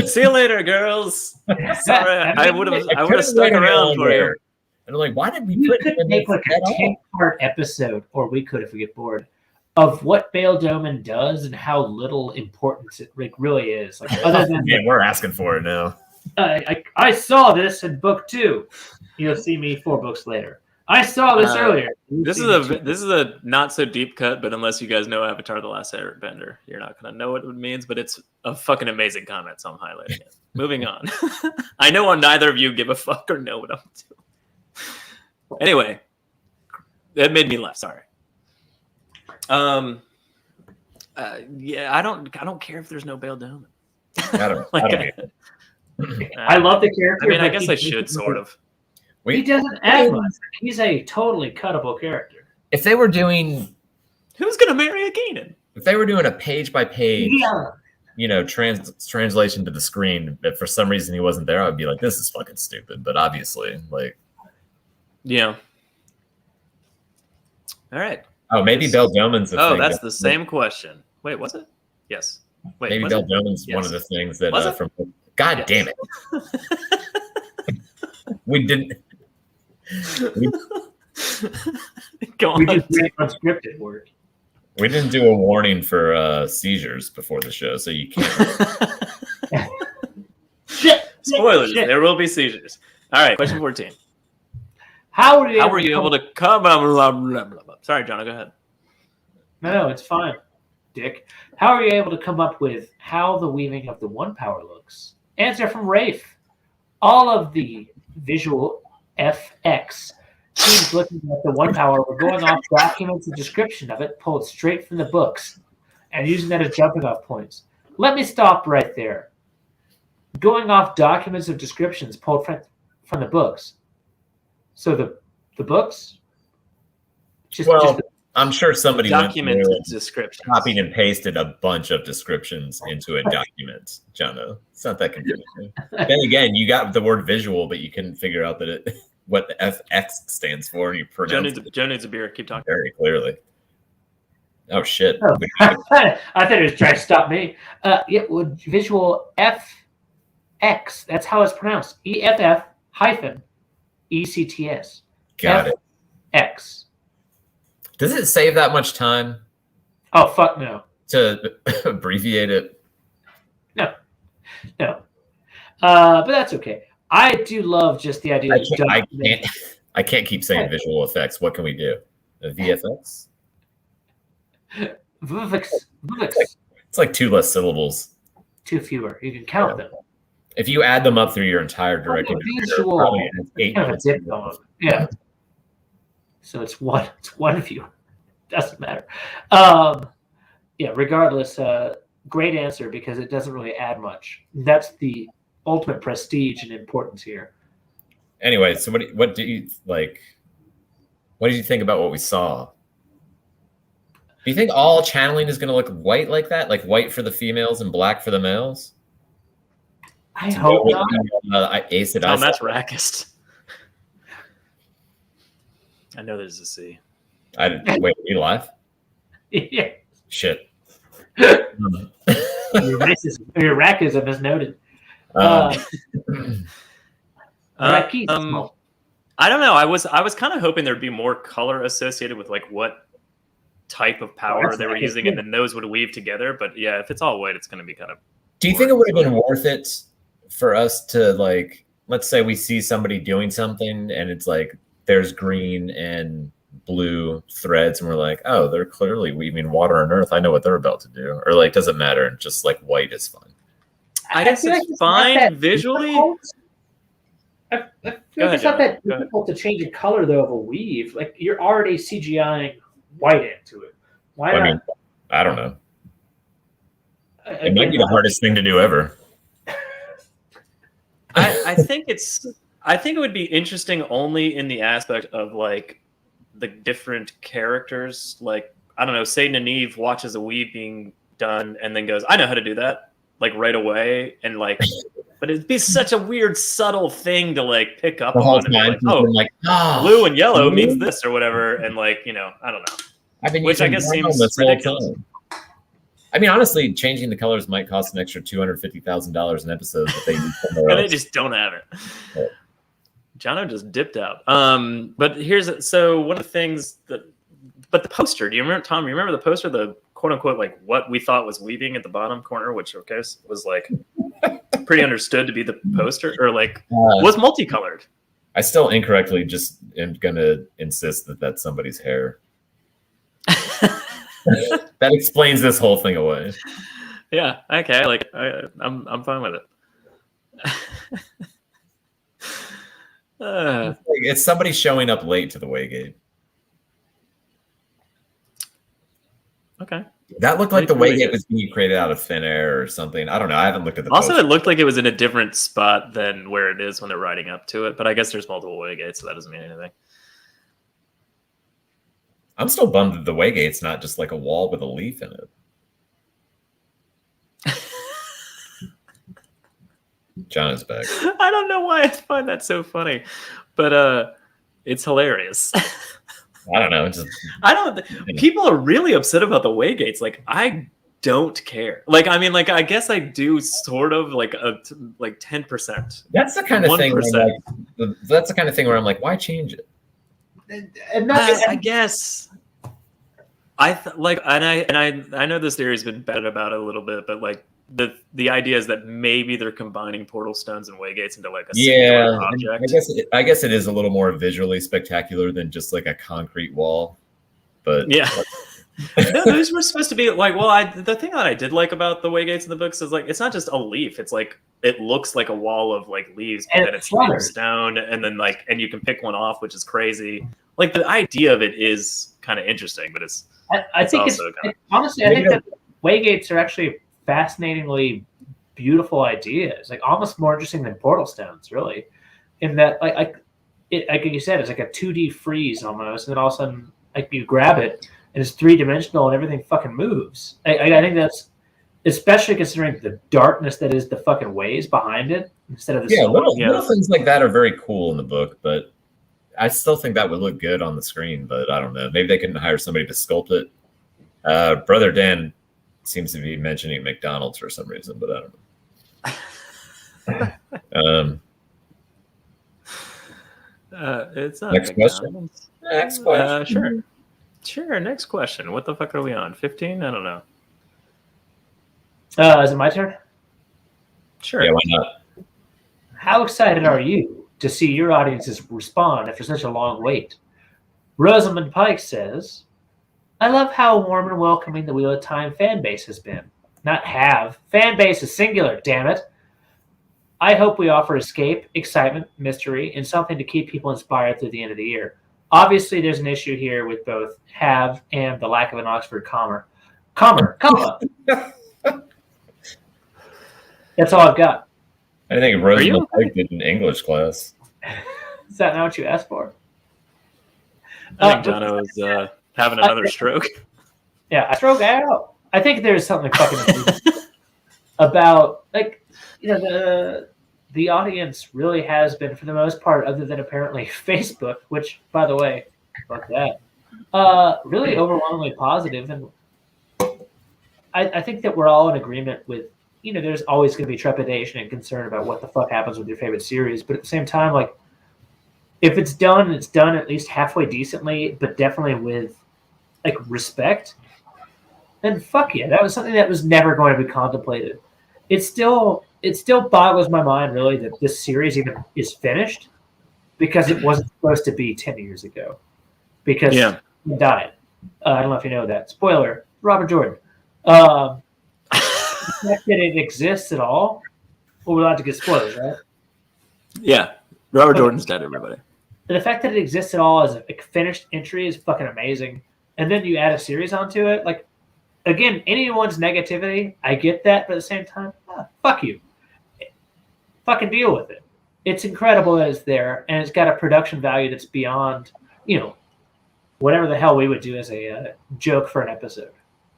Speaker 4: See you later, girls. Sorry, I would have stuck around for you.
Speaker 1: And I'm like, why did we put him in
Speaker 2: make like a 10-part episode, or we could if we get bored, of what Beldomen does and how little importance it really is. Like, other than
Speaker 1: we're asking for it now.
Speaker 2: I saw this in book 2. You'll see me 4 books later. I saw this earlier.
Speaker 4: This is a not so deep cut, but unless you guys know Avatar: The Last Airbender, you're not gonna know what it means. But it's a fucking amazing comment, so I'm highlighting it. Moving on. I know neither of you give a fuck or know what I'm doing. Anyway, that made me laugh. Sorry. Yeah, I don't care if there's no Bail Doman.
Speaker 1: I don't.
Speaker 2: I love the character.
Speaker 4: I mean, I guess they should sort of.
Speaker 2: He doesn't act much. He's a totally cuttable character.
Speaker 1: If they were doing,
Speaker 4: who's gonna marry a Kanan?
Speaker 1: If they were doing a page by page, translation to the screen, but for some reason he wasn't there, I would be like, this is fucking stupid. But obviously, like,
Speaker 4: yeah. All right.
Speaker 1: Oh, maybe Bail Doman's.
Speaker 4: That's the same question. Wait, was it? Yes. Wait,
Speaker 1: maybe Bail Doman's one of the things that from. God damn it! We didn't.
Speaker 2: Go on. We just did unscripted work.
Speaker 1: We didn't do a warning for seizures before the show, so you can't.
Speaker 4: Spoilers. Shit. There will be seizures. All right, question 14.
Speaker 2: How were you
Speaker 4: able to come? Blah, blah, blah, blah. Sorry, John. Go ahead.
Speaker 2: No, it's fine, Dick. How are you able to come up with how the weaving of the one power looks? Answer from Rafe. All of the visual FX teams looking at the one power were going off documents and description of it pulled straight from the books and using that as jumping off points. Let me stop right there. Going off documents of descriptions pulled from the books. So the books?
Speaker 1: Just I'm sure somebody
Speaker 4: documented descriptions.
Speaker 1: Copied and pasted a bunch of descriptions into a document, Jono. It's not that confusing. Then again, you got the word visual, but you couldn't figure out that what the FX stands for, and you pronounce
Speaker 4: Joe needs a beer. Keep talking.
Speaker 1: Very clearly. Oh, shit.
Speaker 2: Oh, I thought it was trying to stop me. Visual FX. That's how it's pronounced. EFF-ECTS.
Speaker 1: Got it.
Speaker 2: X.
Speaker 1: Does it save that much time?
Speaker 2: Oh, fuck no.
Speaker 1: To abbreviate it?
Speaker 2: No. But that's okay. I do love just the idea
Speaker 1: I can't keep saying visual effects. What can we do? A VFX?
Speaker 2: VFX.
Speaker 1: It's like 2 less syllables.
Speaker 2: 2 fewer. You can count them.
Speaker 1: If you add them up through your entire directory,
Speaker 2: probably 8 kind of a diphthong. Yeah. So it's one viewer. Doesn't matter. Regardless, great answer because it doesn't really add much. That's the ultimate prestige and importance here. Anyway,
Speaker 1: so what do you like? What did you think about what we saw? Do you think all channeling is going to look white like that? Like white for the females and black for the males?
Speaker 2: I hope not.
Speaker 4: That's racist. I know there's a C.
Speaker 1: Wait, are you live?
Speaker 2: Yeah.
Speaker 1: Shit.
Speaker 2: Your racism is noted.
Speaker 4: I don't know. I was kind of hoping there'd be more color associated with like what type of power they were using, and then those would weave together. But yeah, if it's all white, it's going to be kind of.
Speaker 1: Do you think it would have been worth it for us to like? Let's say we see somebody doing something, and it's like there's green and blue threads, and we're like, oh, they're clearly weaving water and earth. I know what they're about to do. Or like, doesn't matter. Just like white is fine.
Speaker 4: I guess it's fine visually.
Speaker 2: I feel like it's not that difficult to change the color though of a weave. Like you're already CGIing white into it. Why not?
Speaker 1: I mean, I don't know. It might be the hardest thing to do ever.
Speaker 4: I think it would be interesting only in the aspect of like the different characters. Like, I don't know, Satan and Eve watches a weave being done and then goes, I know how to do that, like right away. And like, but it'd be such a weird, subtle thing to like pick up on. And like, blue and yellow means this or whatever. And like, I don't know. Which I guess seems ridiculous.
Speaker 1: I mean, honestly, changing the colors might cost an extra $250,000 an episode that they need somewhere
Speaker 4: and
Speaker 1: else.
Speaker 4: They just don't have it. Yeah. Jono just dipped out. But so one of the things but the poster, do you remember, Tom, you remember the poster, the quote unquote, like what we thought was weaving at the bottom corner, which of course was like pretty understood to be the poster or like was multicolored.
Speaker 1: I still incorrectly just am going to insist that that's somebody's hair. That explains this whole thing away.
Speaker 4: Yeah. Okay. Like I'm fine with it.
Speaker 1: It's somebody showing up late to the Waygate.
Speaker 4: Okay.
Speaker 1: That looked like the Waygate was being created out of thin air or something. I don't know. I haven't looked at the
Speaker 4: Also,
Speaker 1: poster.
Speaker 4: it looked like it was in a different spot than where it is when they're riding up to it. But I guess there's multiple Waygates, so that doesn't mean anything.
Speaker 1: I'm still bummed that the Waygate's not just like a wall with a leaf in it. John is back.
Speaker 4: I don't know why I find that so funny, but it's hilarious.
Speaker 1: I don't know.
Speaker 4: People are really upset about the Waygates. Like, I don't care. Like, I mean, like, I guess I do sort of, like 10%.
Speaker 1: That's the kind of 1%. Thing. That's the kind of thing where I'm like, why change it?
Speaker 2: And not
Speaker 4: I guess I know this theory's been betted about it a little bit, but like the idea is that maybe they're combining portal stones and Waygates into like a singular object.
Speaker 1: I guess it is a little more visually spectacular than just like a concrete wall. But
Speaker 4: yeah. No, those were supposed to be like, well, the thing that I did like about the Waygates in the books is like, it's not just a leaf. It's like, it looks like a wall of like leaves, but then it's made of stone, and then like, and you can pick one off, which is crazy. Like, the idea of it is kind of interesting, but
Speaker 2: I think honestly, I think that Waygates are actually fascinatingly beautiful ideas, like almost more interesting than portal stones, really. In that, like you said, it's like a 2D freeze almost, and then all of a sudden, like, you grab it and it's 3-dimensional and everything fucking moves. I think that's, especially considering the darkness that is the fucking ways behind it instead of the
Speaker 1: little things like that are very cool in the book, but I still think that would look good on the screen. But I don't know. Maybe they couldn't hire somebody to sculpt it. Brother Dan seems to be mentioning McDonald's for some reason, but I don't know. It's not
Speaker 4: next
Speaker 1: McDonald's.
Speaker 4: Question. Next question. Sure. Next question. What the fuck are we on? 15? I don't know.
Speaker 2: Is it my turn?
Speaker 4: Sure.
Speaker 1: Yeah, why not?
Speaker 2: How excited are you to see your audiences respond after such a long wait? Rosamund Pike says, I love how warm and welcoming the Wheel of Time fan base has been. Not have. Fan base is singular, damn it. I hope we offer escape, excitement, mystery, and something to keep people inspired through the end of the year. Obviously, there's an issue here with both have and the lack of an Oxford comma. That's all I've got.
Speaker 1: I think Rosamund Pike did in English class.
Speaker 2: Is that not what you asked for?
Speaker 4: I think Jono is having another stroke.
Speaker 2: Yeah, I stroke out. I think there's something fucking about, like, you know, the audience really has been, for the most part, other than apparently Facebook, which, by the way, fuck that, really overwhelmingly positive. And I think that we're all in agreement with, you know, there's always going to be trepidation and concern about what the fuck happens with your favorite series. But at the same time, like, if it's done at least halfway decently, but definitely with, like, respect, then fuck yeah. That was something that was never going to be contemplated. It still boggles my mind, really, that this series even is finished, because it wasn't supposed to be 10 years ago. Because he died. I don't know if you know that. Spoiler, Robert Jordan. The fact that it exists at all, well, we're allowed to get spoilers, right?
Speaker 4: Yeah. Robert Jordan's dead, everybody.
Speaker 2: The fact that it exists at all as a finished entry is fucking amazing. And then you add a series onto it. Like, again, anyone's negativity, I get that, but at the same time, fuck you. Fucking deal with it. It's incredible that it's there, and it's got a production value that's beyond, you know, whatever the hell we would do as a joke for an episode.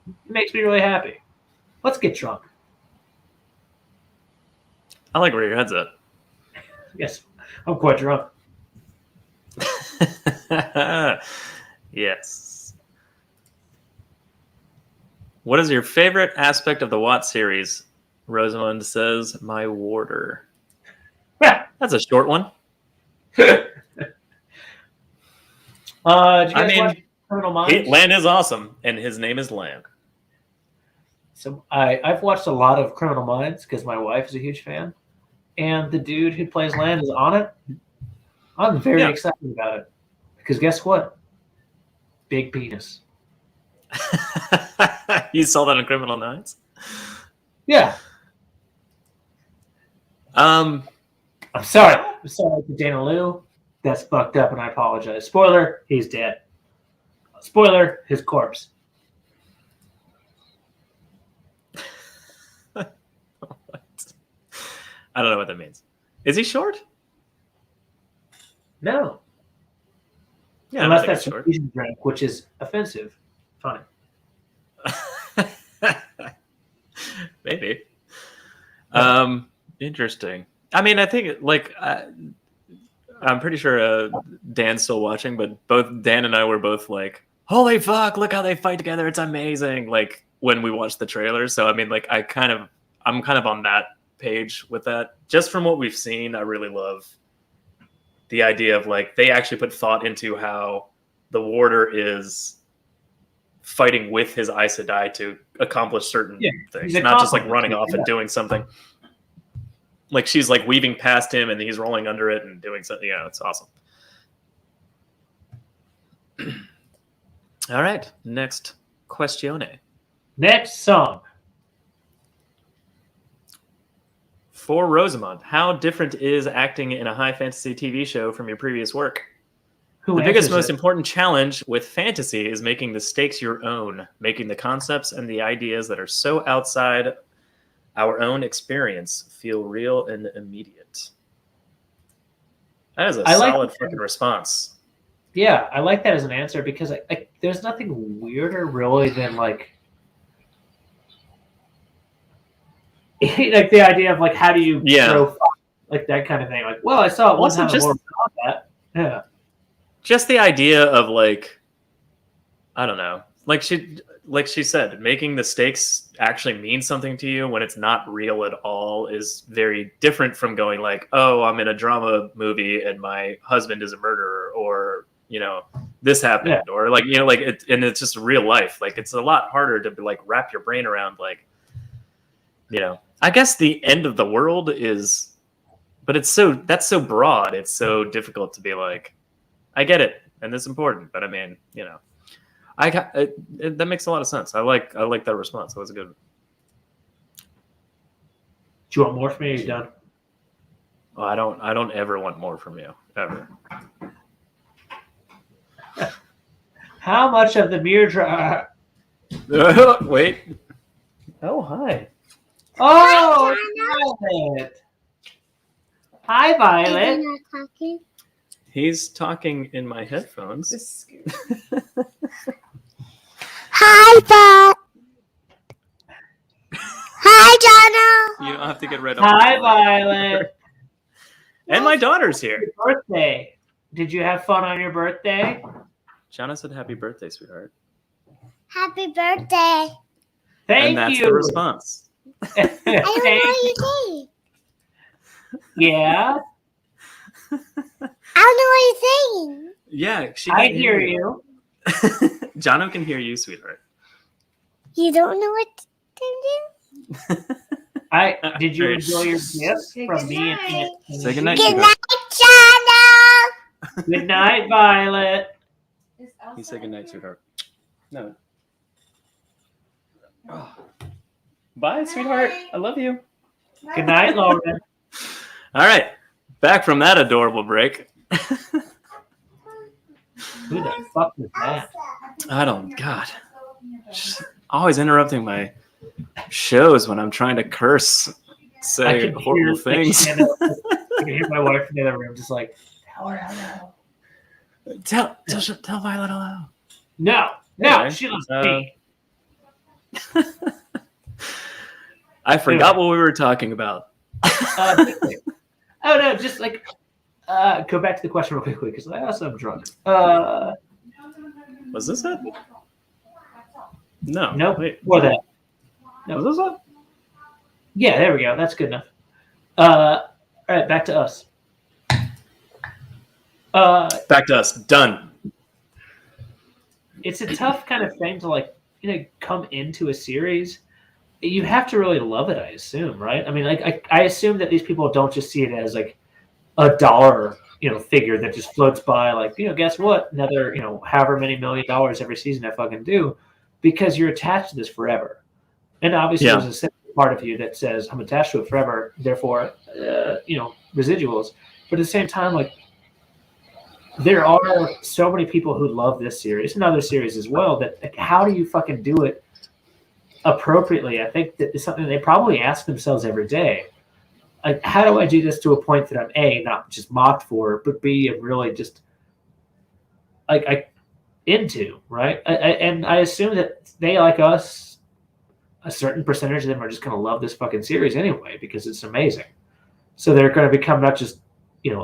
Speaker 2: It makes me really happy. Let's get drunk.
Speaker 4: I like where your head's at.
Speaker 2: Yes, I'm quite drunk.
Speaker 4: Yes. What is your favorite aspect of the WoT series? Rosamund says, my warder. That's a short one.
Speaker 2: Did you guys watch Criminal Minds?
Speaker 4: Lan is awesome, and his name is Lan.
Speaker 2: So I've watched a lot of Criminal Minds because my wife is a huge fan, and the dude who plays Lan is on it. I'm very excited about it because guess what? Big penis.
Speaker 4: You saw that on Criminal Minds?
Speaker 2: Yeah. I'm sorry to Dana Liu. That's fucked up, and I apologize. Spoiler: he's dead. Spoiler: his corpse.
Speaker 4: I don't know what that means. Is he short?
Speaker 2: No.
Speaker 4: Yeah,
Speaker 2: unless that's a fusion drink, which is offensive. Fine.
Speaker 4: Maybe. Interesting. I mean, I think I'm pretty sure Dan's still watching, but both Dan and I were both like, "Holy fuck! Look how they fight together! It's amazing!" Like when we watched the trailer. So I mean, like I'm kind of on that page with that. Just from what we've seen, I really love the idea of like they actually put thought into how the warder is fighting with his Aes Sedai to accomplish certain things, not just like running off and doing something. Like she's like weaving past him and he's rolling under it and doing something. Yeah, it's awesome. All right, next questione.
Speaker 2: Next song.
Speaker 4: For Rosamond, how different is acting in a high fantasy TV show from your previous work? The biggest, most important challenge with fantasy is making the stakes your own, making the concepts and the ideas that are so outside our own experience feel real and immediate. That is a solid fucking response.
Speaker 2: Yeah, I like that as an answer because there's nothing weirder really than like the idea of like how do you throw like that kind of thing. Like, well, I saw it one time more about that. Yeah.
Speaker 4: Just the idea of like, I don't know, like she said, making the stakes actually mean something to you when it's not real at all is very different from going like, oh, I'm in a drama movie and my husband is a murderer, or this happened, or like and it's just real life. Like it's a lot harder to like wrap your brain around like, I guess the end of the world is, but that's so broad. It's so difficult to be like, I get it, and it's important, but I mean, that makes a lot of sense. I like that response. That was a good one.
Speaker 2: Do you want more from me? Or are you done?
Speaker 4: Well, I don't ever want more from you, ever.
Speaker 2: How much of the mirror
Speaker 4: Wait. Oh, hi.
Speaker 2: Oh, Violet. Hi, Violet.
Speaker 4: He's talking in my headphones.
Speaker 5: Hi, Bob. Hi, Jono.
Speaker 4: You don't have to get rid of
Speaker 2: Hi, Violet.
Speaker 4: And my daughter's here.
Speaker 2: Happy birthday. Did you have fun on your birthday?
Speaker 4: Jana said happy birthday, sweetheart.
Speaker 5: Happy birthday.
Speaker 2: Thank you.
Speaker 4: And that's the response.
Speaker 5: I don't know what you say.
Speaker 2: Yeah?
Speaker 5: I don't know what you're saying.
Speaker 4: Yeah,
Speaker 2: I hear you.
Speaker 4: Jono can hear you, sweetheart.
Speaker 5: You don't know what to do?
Speaker 2: Did you enjoy your gift from me and
Speaker 4: Say goodnight.
Speaker 5: Good night, Jono.
Speaker 2: Good night, Violet.
Speaker 4: You say goodnight, sweetheart. No. Oh. Bye, sweetheart. I love you.
Speaker 2: Good night, Lauren.
Speaker 4: All right. Back from that adorable break.
Speaker 2: Who the fuck was that?
Speaker 4: God. Just always interrupting my shows when I'm trying to curse, say horrible things.
Speaker 2: I can hear my wife in the other room just like, tell her hello.
Speaker 4: Tell Violet hello.
Speaker 2: No,
Speaker 4: Anyway,
Speaker 2: she loves me.
Speaker 4: I forgot what we were talking about.
Speaker 2: Oh no, just like go back to the question real quickly because I also am drunk.
Speaker 4: Was this it? No.
Speaker 2: Nope.
Speaker 4: Wait.
Speaker 2: Or that. No.
Speaker 4: Was this it?
Speaker 2: Yeah, there we go. That's good enough. All right, back to us.
Speaker 4: Back to us. Done.
Speaker 2: It's a tough kind of thing to like, come into a series. You have to really love it, I assume, right? I mean, like I assume that these people don't just see it as like a dollar, figure that just floats by. Like, guess what? Another, however many $1 million every season I fucking do, because you're attached to this forever. And obviously, there's a simple part of you that says I'm attached to it forever. Therefore, residuals. But at the same time, like there are so many people who love this series and other series as well. That like, how do you fucking do it appropriately? I think that is something they probably ask themselves every day. like, how do I do this to a point that I'm A, not just mocked for, but B, I'm really just like into, right? And I assume that they, like us, a certain percentage of them are just going to love this fucking series anyway because it's amazing. So they're going to become not just,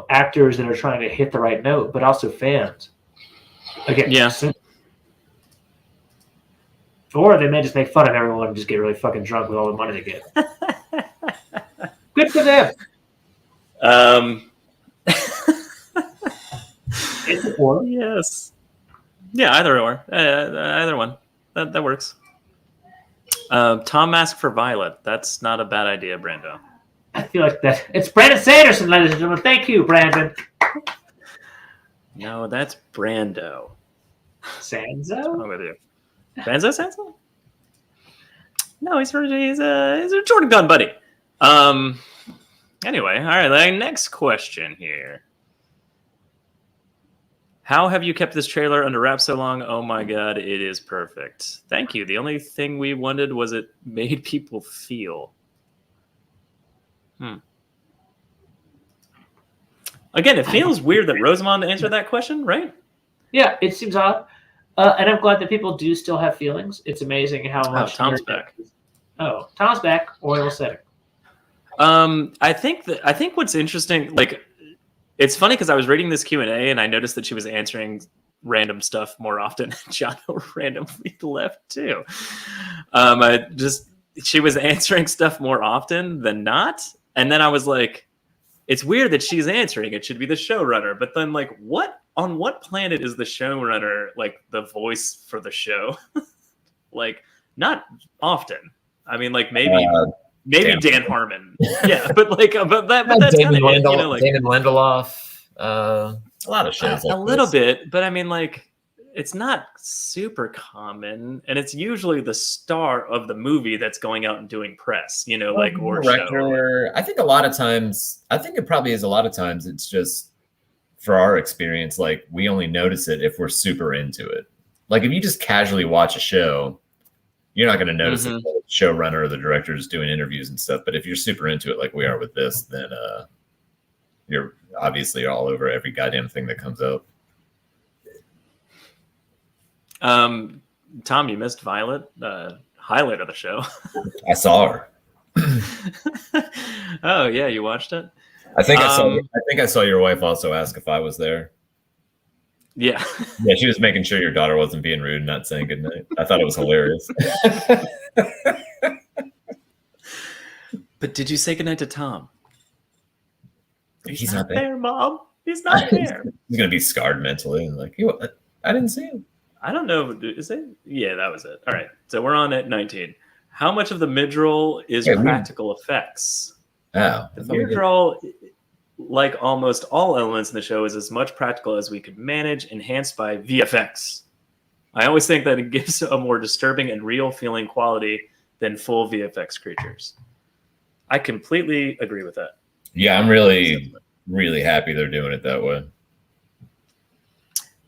Speaker 2: actors that are trying to hit the right note, but also fans. Again,
Speaker 4: yeah.
Speaker 2: Or they may just make fun of everyone and just get really fucking drunk with all the money they get. Good for them.
Speaker 4: Yes. Yeah, either or. Either one. That works. Tom Mask for Violet. That's not a bad idea, Brando.
Speaker 2: I feel like that. It's Brandon Sanderson, ladies and gentlemen. Thank you, Brandon.
Speaker 4: No, that's Brando.
Speaker 2: Sanzo?
Speaker 4: What's wrong with you? Sanso? No, he's a Jordan Gunn buddy. Anyway, all right. Next question here. How have you kept this trailer under wraps so long? Oh my god, it is perfect. Thank you. The only thing we wanted was it made people feel. Again, it feels weird that Rosamond answered that question, right?
Speaker 2: Yeah, it seems odd. And I'm glad that people do still have feelings. It's amazing how much.
Speaker 4: Tom's back.
Speaker 2: Oh, Tom's back. Oil setting.
Speaker 4: I think what's interesting, it's funny because I was reading this Q&A and I noticed that she was answering random stuff more often. John randomly left too. She was answering stuff more often than not. And then I was like, it's weird that she's answering. It should be the showrunner. But then on what planet is the showrunner the voice for the show? Not often. I mean, maybe Dan Harmon. Yeah, but that's kind of it,
Speaker 1: Damon Lindelof. A lot of shows.
Speaker 4: A little bit, but I mean, it's not super common, and it's usually the star of the movie that's going out and doing press, or
Speaker 1: director. I think a lot of times, it probably is a lot of times. It's just for our experience, we only notice it if we're super into it. If you just casually watch a show, you're not going to notice that the showrunner or the director is doing interviews and stuff. But if you're super into it, like we are with this, then you're obviously all over every goddamn thing that comes out.
Speaker 4: Tom, you missed Violet, highlight of the show.
Speaker 1: I saw her.
Speaker 4: Oh yeah, you watched it?
Speaker 1: I think I saw your wife also ask if I was there.
Speaker 4: Yeah.
Speaker 1: Yeah, she was making sure your daughter wasn't being rude and not saying goodnight. I thought it was hilarious.
Speaker 4: But did you say goodnight to Tom?
Speaker 1: He's not
Speaker 4: there, Mom. He's not there.
Speaker 1: He's gonna be scarred mentally and I didn't see him.
Speaker 4: I don't know. Is it? Yeah, that was it. All right. So we're on at 19. How much of the mid-roll is practical effects?
Speaker 1: Oh,
Speaker 4: the mid-roll, like almost all elements in the show, is as much practical as we could manage, enhanced by VFX. I always think that it gives a more disturbing and real feeling quality than full VFX creatures. I completely agree with that.
Speaker 1: Yeah, I'm really, really happy they're doing it that way.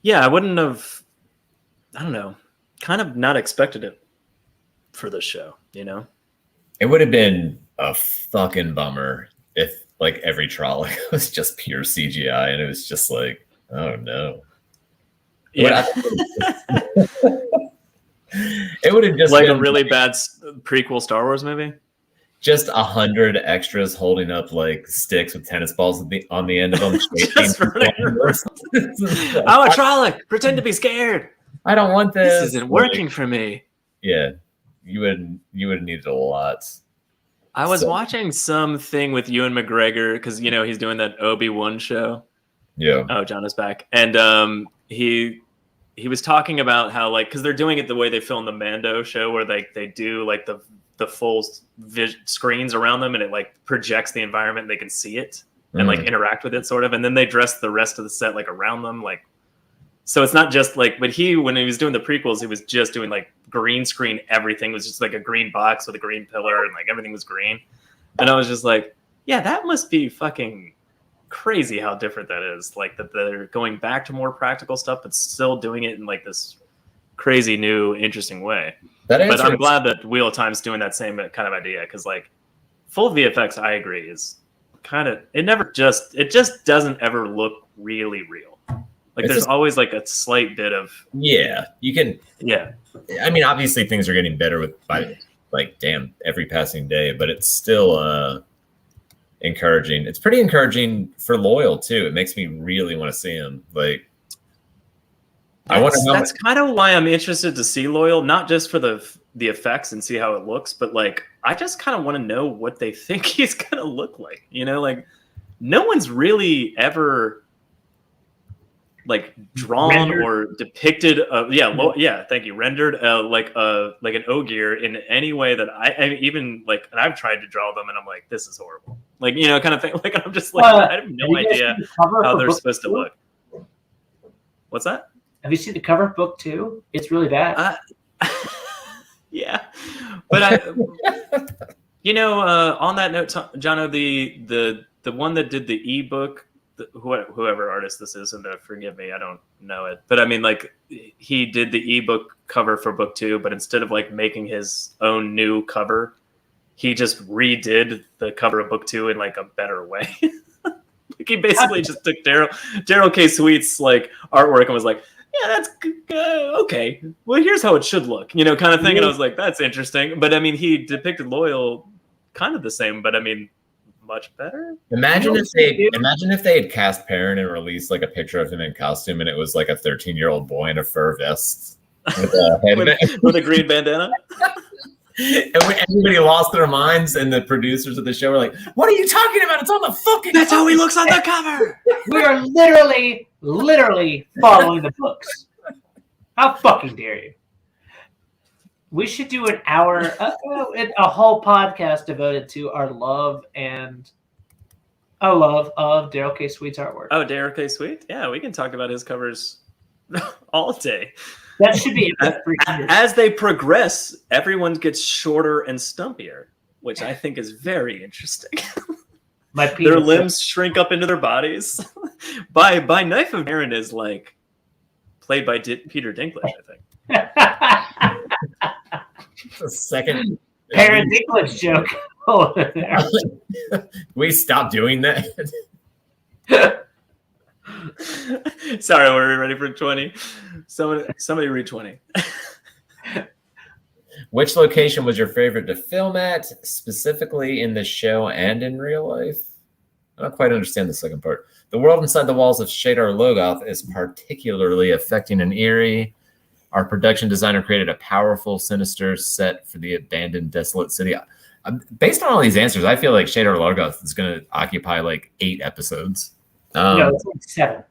Speaker 4: Yeah, I wouldn't have, I don't know, kind of not expected it for this show, It
Speaker 1: would have been a fucking bummer if every trolley was just pure CGI and it was just oh no.
Speaker 4: Yeah.
Speaker 1: It would have just
Speaker 4: been
Speaker 1: a
Speaker 4: really bad prequel Star Wars movie.
Speaker 1: Just 100 extras holding up sticks with tennis balls on the end of them.
Speaker 4: Just running around. I'm a Trolloc. Pretend to be scared.
Speaker 1: I don't want this.
Speaker 4: This isn't working for me.
Speaker 1: Yeah, you would have needed a lot.
Speaker 4: I was watching something with Ewan McGregor because he's doing that Obi-Wan show.
Speaker 1: Yeah.
Speaker 4: Oh, John is back, and he was talking about how because they're doing it the way they filmed the Mando show, where they do the full screens around them, and it projects the environment. They can see it and interact with it, sort of, and then they dress the rest of the set around them, So it's not just but when he was doing the prequels, he was just doing green screen. Everything was just a green box with a green pillar, and everything was green. And I was just yeah, that must be fucking crazy how different that is. That they're going back to more practical stuff, but still doing it in this crazy new interesting way. But I'm glad that Wheel of Time's doing that same kind of idea because full VFX, I agree, is it just doesn't ever look really real. Like there's always like a slight bit of
Speaker 1: you can I mean, obviously things are getting better by every passing day, but it's still encouraging. It's pretty encouraging for Loyal too. It makes me really want to see him. Like
Speaker 4: that's kind of why I'm interested to see Loyal, not just for the effects and see how it looks, but like I just kind of want to know what they think he's gonna look like. You know, like no one's really ever like drawn rendered or depicted thank you, rendered like an Ogier in any way that I even like, and I've tried to draw them and I'm like, this is horrible, like, you know, kind of thing. Like I'm just like I have no idea how they're supposed to look. What's that?
Speaker 2: Have you seen the cover of book 2? It's really bad.
Speaker 4: Yeah, but you know, on that note, Jono, the one that did the ebook, whoever artist this is, and forgive me, I don't know it, but I mean, like, he did the ebook cover for book 2, but instead of like making his own new cover, he just redid the cover of book 2 in like a better way. Like he basically just took Daryl K. Sweet's like artwork and was like, yeah, that's okay. Well, here's how it should look, you know, kind of thing. And I was like, that's interesting. But I mean, he depicted Loyal kind of the same, but I mean, much better.
Speaker 1: Imagine if they had cast Perrin and released like a picture of him in costume, and it was like a 13-year-old boy in a fur vest with a headband.
Speaker 4: with a green bandana.
Speaker 1: And when everybody lost their minds, and the producers of the show were like, "What are you talking about? It's on the fucking
Speaker 4: That's how he looks on the cover."
Speaker 2: We are literally following the books. How fucking dare you? We should do an hour, a whole podcast devoted to our love of Daryl K. Sweet's artwork.
Speaker 4: Oh, Daryl K. Sweet? Yeah, we can talk about his covers all day.
Speaker 2: That should be
Speaker 4: as they progress, everyone gets shorter and stumpier, which I think is very interesting. Their limbs shrink up into their bodies. by Knife of Aaron is like played by Peter Dinklage, I think.
Speaker 1: The second
Speaker 2: Aaron Dinklage joke.
Speaker 1: We stopped doing that.
Speaker 4: Sorry, we're ready for 20. Somebody read 20.
Speaker 1: Which location was your favorite to film at, specifically in the show and in real life? I don't quite understand the second part. The world inside the walls of Shadar Logoth is particularly affecting and eerie. Our production designer created a powerful, sinister set for the abandoned, desolate city. Based on all these answers, I feel like Shadar Logoth is going to occupy like 8 episodes.
Speaker 2: No, it's like 7.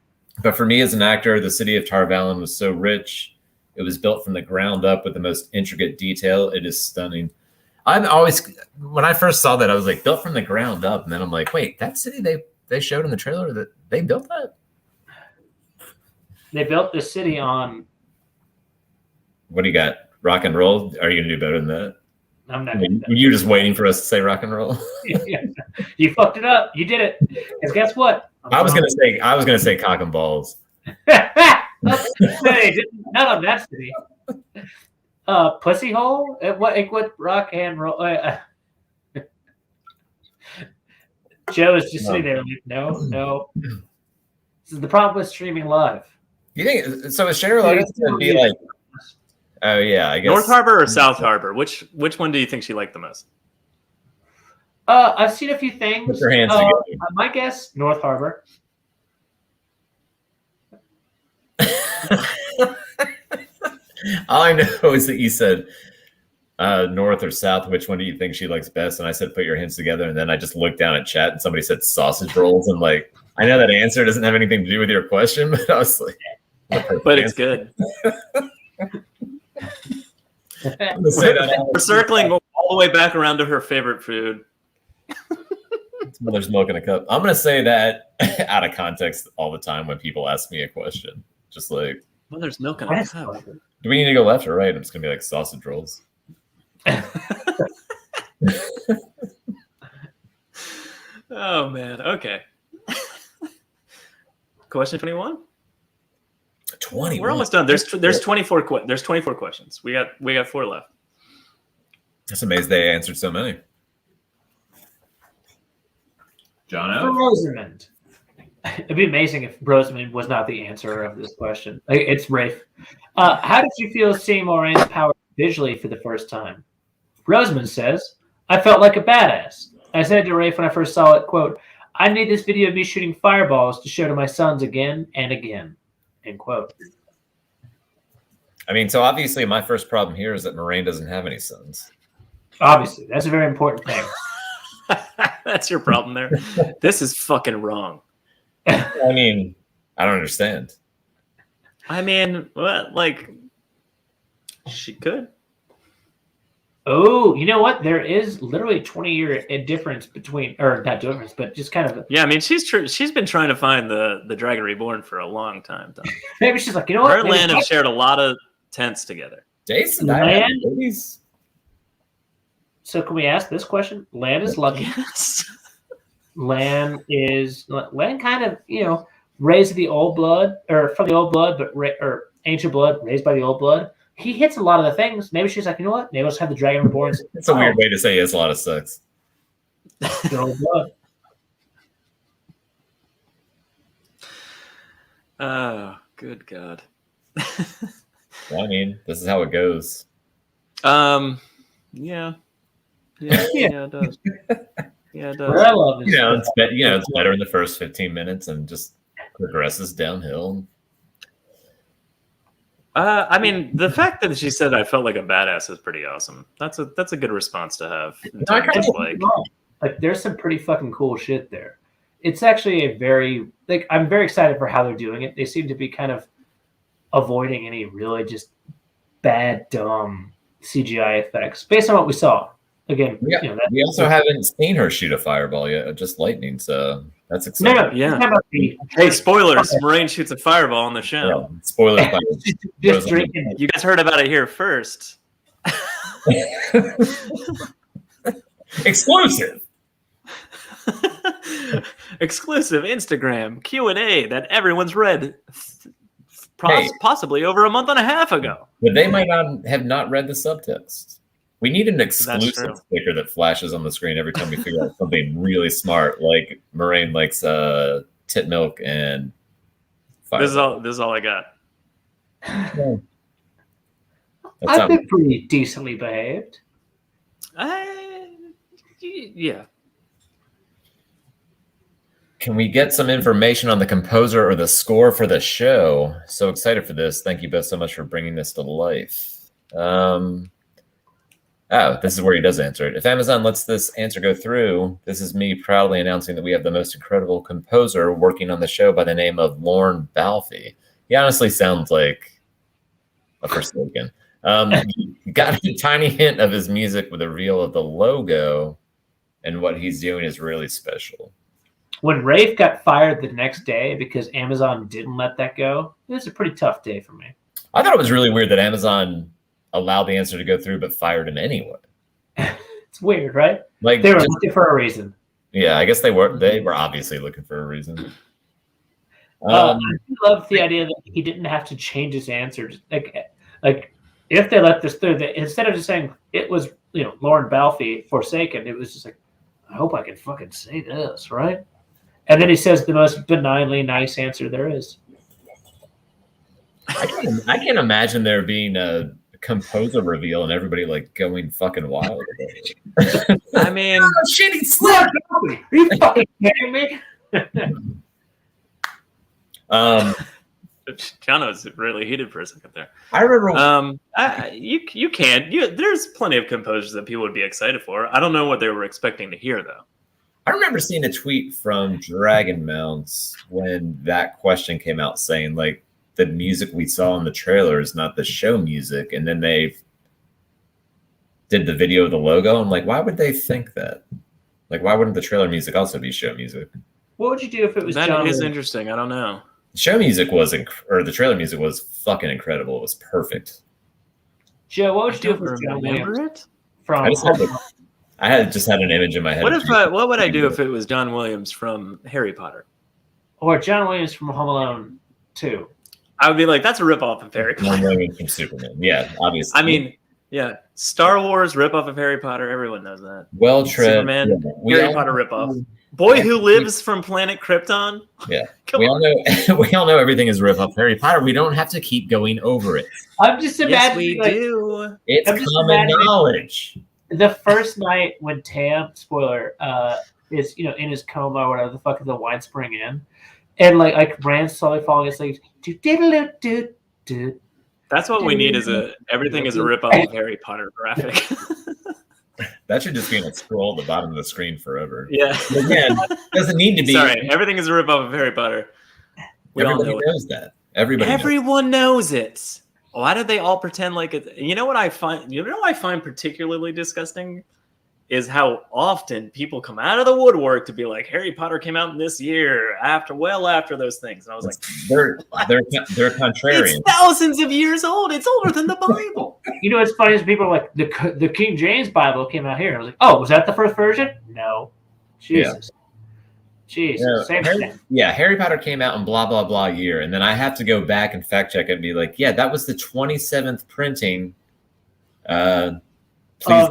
Speaker 1: But for me as an actor, the city of Tar Valon was so rich. It was built from the ground up with the most intricate detail. It is stunning. When I first saw that, I was like, built from the ground up. And then I'm like, wait, that city they showed in the trailer, that they built that?
Speaker 2: They built the city on...
Speaker 1: What do you got? Rock and roll? Are you going to do better than that?
Speaker 2: I'm not.
Speaker 1: Were you just waiting for us to say rock and roll?
Speaker 2: You fucked it up. You did it. Because guess what?
Speaker 1: I was gonna say cock and balls.
Speaker 2: None of that city. Pussy hole? What rock and roll? Joe is just sitting there like, no. This is the problem with streaming live.
Speaker 1: You think so? Is Shadar Logoth gonna be like? Oh yeah, I guess
Speaker 4: North Harbor or South Harbor? Which one do you think she liked the most?
Speaker 2: I've seen a few things.
Speaker 1: Put your hands together.
Speaker 2: My guess, North Harbor.
Speaker 1: All I know is that you said North or South. Which one do you think she likes best? And I said, put your hands together. And then I just looked down at chat, and somebody said sausage rolls. And like, I know that answer doesn't have anything to do with your question, but I was like,
Speaker 4: but it's good. We're circling all the way back around to her favorite food.
Speaker 1: Mother's milk in a cup. I'm gonna say that out of context all the time when people ask me a question. Just like,
Speaker 4: mother's milk in a cup.
Speaker 1: Do we need to go left or right? I'm just gonna be like sausage rolls.
Speaker 4: Oh man. Okay. Question 21.
Speaker 1: 20.
Speaker 4: We're almost done. There's 24. There's 24 questions. We got 4 left.
Speaker 1: That's amazing. They answered so many. John
Speaker 2: For Rosamund. It'd be amazing if Rosamund was not the answer of this question. It's Rafe. How did you feel seeing Moraine's power visually for the first time? Rosamund says, I felt like a badass. I said to Rafe when I first saw it, quote, I need this video of me shooting fireballs to show to my sons again and again, end quote.
Speaker 1: I mean, so obviously my first problem here is that Moraine doesn't have any sons.
Speaker 2: Obviously, that's a very important thing.
Speaker 4: That's your problem there. This is fucking wrong.
Speaker 1: I mean, I don't understand.
Speaker 4: I mean, well, like, she could.
Speaker 2: Oh, you know what? There is literally a 20-year difference between, or not difference, but just kind of.
Speaker 4: Yeah, I mean, she's been trying to find the Dragon Reborn for a long time. Though.
Speaker 2: Maybe she's like, you know what?
Speaker 4: Her and Lan have shared a lot of tents together.
Speaker 1: Jason,
Speaker 2: Lan. So can we ask this question? Lan is lucky.
Speaker 4: Yes.
Speaker 2: Lan kind of, raised the old blood, or from the old blood, or ancient blood, raised by the old blood. He hits a lot of the things. Maybe she's like, you know what? Maybe let's have the Dragon Reborn.
Speaker 1: It's a weird way to say he has a lot of sex.
Speaker 2: The old blood.
Speaker 4: Oh, good God.
Speaker 1: Well, I mean, this is how it goes.
Speaker 4: Yeah. Yeah, it does. Yeah, it does.
Speaker 2: What I love is,
Speaker 1: it's better in the first 15 minutes and just progresses downhill.
Speaker 4: I mean, the fact that she said I felt like a badass is pretty awesome. That's a good response to have.
Speaker 2: Like, there's some pretty fucking cool shit there. It's actually I'm very excited for how they're doing it. They seem to be kind of avoiding any really just bad, dumb CGI effects based on what we saw. Again,
Speaker 1: we also haven't seen her shoot a fireball yet, just lightning. So that's exciting.
Speaker 2: No,
Speaker 4: yeah. Hey, spoilers! Moraine shoots a fireball on the show.
Speaker 1: Yeah, spoilers.
Speaker 2: just drinking.
Speaker 4: You guys heard about it here first.
Speaker 1: Exclusive.
Speaker 4: Exclusive Instagram Q&A that everyone's read possibly over a month and a half ago.
Speaker 1: But they might not have read the subtext. We need an exclusive sticker that flashes on the screen every time we figure out something really smart, like Moraine likes tit milk and fire.
Speaker 4: This is all I got.
Speaker 2: I've been pretty decently behaved.
Speaker 4: Yeah.
Speaker 1: Can we get some information on the composer or the score for the show? So excited for this. Thank you both so much for bringing this to life. This is where he does answer it. If Amazon lets this answer go through, this is me proudly announcing that we have the most incredible composer working on the show by the name of Lorne Balfe. He honestly sounds like a Forsaken. Got a tiny hint of his music with a reveal of the logo, and what he's doing is really special.
Speaker 2: When Rafe got fired the next day because Amazon didn't let that go, it was a pretty tough day for me.
Speaker 1: I thought it was really weird that Amazon allowed the answer to go through but fired him anyway.
Speaker 2: It's weird, right?
Speaker 1: Like,
Speaker 2: they were looking for a reain.
Speaker 1: Yeah, I guess they were obviously looking for a reason.
Speaker 2: I love the idea that he didn't have to change his answers. Like if they let this through, instead of just saying it was Lorne Balfe Forsaken, it was just like, I hope I can fucking say this, right? And then he says the most benignly nice answer there is.
Speaker 1: I can't imagine there being a composer reveal and everybody like going fucking wild.
Speaker 4: I mean,
Speaker 2: shit, he slept. Are you fucking kidding me?
Speaker 4: John was really heated for a second there.
Speaker 1: I remember.
Speaker 4: You can't. There's plenty of composers that people would be excited for. I don't know what they were expecting to hear though.
Speaker 1: I remember seeing a tweet from Dragon Mounts when that question came out, saying like the music we saw in the trailer is not the show music, and then they did the video of the logo. I'm like, why would they think that? Like, why wouldn't the trailer music also be show music?
Speaker 2: What would you do if it was?
Speaker 4: That
Speaker 2: John
Speaker 4: is
Speaker 2: Williams?
Speaker 4: Interesting. I don't know.
Speaker 1: Show music was, or the trailer music was fucking incredible. It was perfect.
Speaker 2: Joe, what would you do if it was John Williams?
Speaker 1: I just had an image in my head.
Speaker 4: What would I do if it was John Williams from Harry Potter?
Speaker 2: Or John Williams from Home Alone 2?
Speaker 4: I would be like, that's a ripoff of Harry Potter.
Speaker 1: John Williams from Superman. Yeah, obviously.
Speaker 4: I mean, yeah, Star Wars ripoff of Harry Potter. Everyone knows that.
Speaker 1: Well tread.
Speaker 4: Superman, Harry Potter ripoff. Boy Who Lives from Planet Krypton.
Speaker 1: Yeah, we all know. We all know everything is a rip off Harry Potter. We don't have to keep going over it.
Speaker 2: I'm just imagining.
Speaker 4: Yes, we do.
Speaker 1: It's common knowledge.
Speaker 2: The first night when Tam, spoiler, is in his coma or whatever the fuck is the wine spring in, and like Rand's slowly falling asleep.
Speaker 4: That's what we need. Everything is a rip off of Harry Potter graphic.
Speaker 1: That should just be in a scroll at the bottom of the screen forever.
Speaker 4: Yeah.
Speaker 1: Again, doesn't need to be.
Speaker 4: Sorry, everything is a rip off of Harry Potter.
Speaker 1: Everybody knows that.
Speaker 4: Everyone knows it. Why do they all pretend like it? You know what I find particularly disgusting is how often people come out of the woodwork to be like, Harry Potter came out in this year after those things. And I was like,
Speaker 1: they're contrarian.
Speaker 4: It's thousands of years old. It's older than the Bible.
Speaker 2: What's funny is people are like, the King James Bible came out here. And I was like, oh, was that the first version? No. Jesus. Yeah. Jesus.
Speaker 1: Harry Potter came out in blah, blah, blah year. And then I have to go back and fact check it and be like, yeah, that was the 27th printing. Please.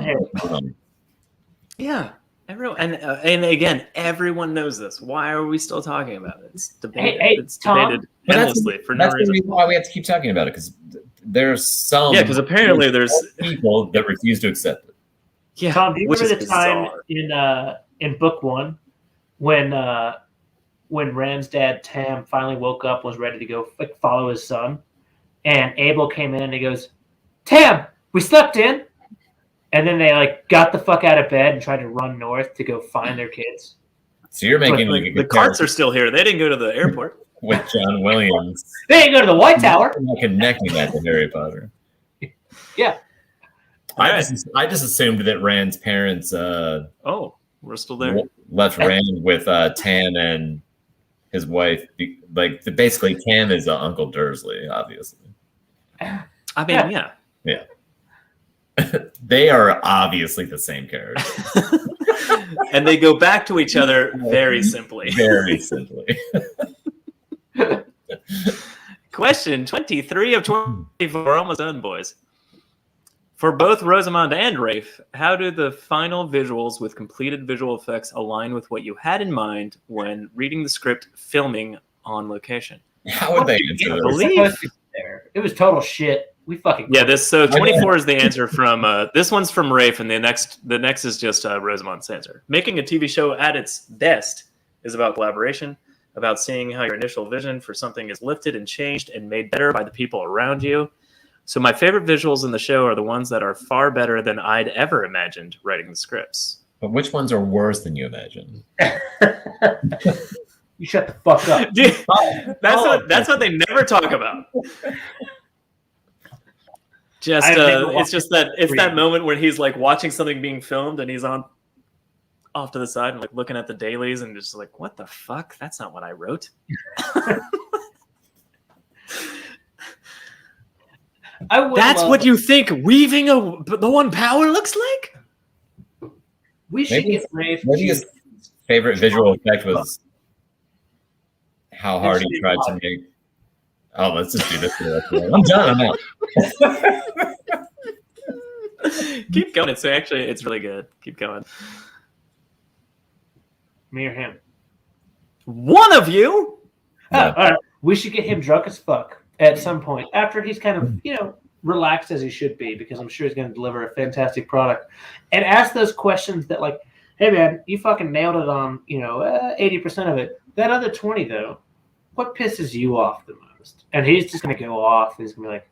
Speaker 4: Yeah, everyone, and again, everyone knows this. Why are we still talking about it? It's debated. It's debated endlessly for no reason.
Speaker 1: That's the reason why we have to keep talking about it, because there's some.
Speaker 4: Yeah, because apparently there's
Speaker 1: people that refuse to accept it.
Speaker 2: Yeah, Tom, do you remember the time in book 1 when Rand's dad Tam finally woke up, was ready to go follow his son, and Abel came in and he goes, "Tam, we slept in." And then they got the fuck out of bed and tried to run north to go find their kids.
Speaker 1: So you're making
Speaker 4: the carts are still here. They didn't go to the airport
Speaker 1: with John Williams.
Speaker 2: They didn't go to the White Tower.
Speaker 1: I'm not connecting that to Harry Potter.
Speaker 2: Yeah,
Speaker 1: I just assumed that Rand's parents.
Speaker 4: We're still there.
Speaker 1: Left Rand with Tam and his wife. Basically, Tam is Uncle Dursley, obviously.
Speaker 4: I mean, yeah.
Speaker 1: They are obviously the same character.
Speaker 4: And they go back to each other very simply.
Speaker 1: Very simply.
Speaker 4: Question 23 of 24. Almost done, boys. For both Rosamund and Rafe, how do the final visuals with completed visual effects align with what you had in mind when reading the script, filming on location?
Speaker 1: How would they answer this?
Speaker 2: It was total shit. We fucking
Speaker 4: so 24 is the answer from this one's from Rafe, and the next is just Rosamund's answer. Making a TV show at its best is about collaboration, about seeing how your initial vision for something is lifted and changed and made better by the people around you. So my favorite visuals in the show are the ones that are far better than I'd ever imagined writing the scripts.
Speaker 1: But which ones are worse than you imagined?
Speaker 2: You shut the fuck up.
Speaker 4: Dude, that's what they never talk about. It's that moment where he's watching something being filmed and he's off to the side and looking at the dailies and just what the fuck? That's not what I wrote. That's what you think weaving the one power looks like?
Speaker 2: We should get Rafe.
Speaker 1: Maybe his favorite visual effect was how hard he tried to make. Oh, let's just do this. I'm done. I'm out.
Speaker 4: Keep going. It's really good. Keep going.
Speaker 2: Me or him?
Speaker 4: One of you.
Speaker 2: All right. We should get him drunk as fuck at some point after he's kind of relaxed as he should be, because I'm sure he's going to deliver a fantastic product, and ask those questions that hey man, you fucking nailed it on 80% of it. That other 20 though, what pisses you off the most? And he's just going to go off. He's going to be like,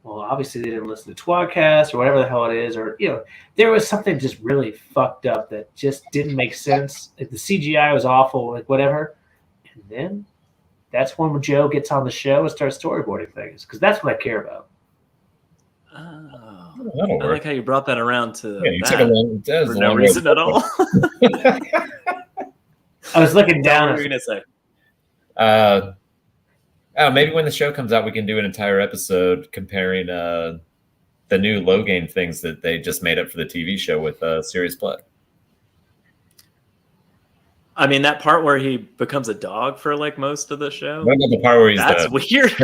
Speaker 2: well, obviously they didn't listen to tWoTcast or whatever the hell it is, or there was something just really fucked up that just didn't make sense. The CGI was awful, whatever. And then that's when Joe gets on the show and starts storyboarding things, because that's what I care about.
Speaker 4: Oh, I like how you brought that around to
Speaker 1: for
Speaker 4: no reason at all.
Speaker 2: I was looking down.
Speaker 4: What were you going to say?
Speaker 1: Maybe when the show comes out, we can do an entire episode comparing the new Logain things that they just made up for the TV show with Sirius Black.
Speaker 4: I mean, that part where he becomes a dog for most of the show.
Speaker 1: What about the part where
Speaker 4: that's weird.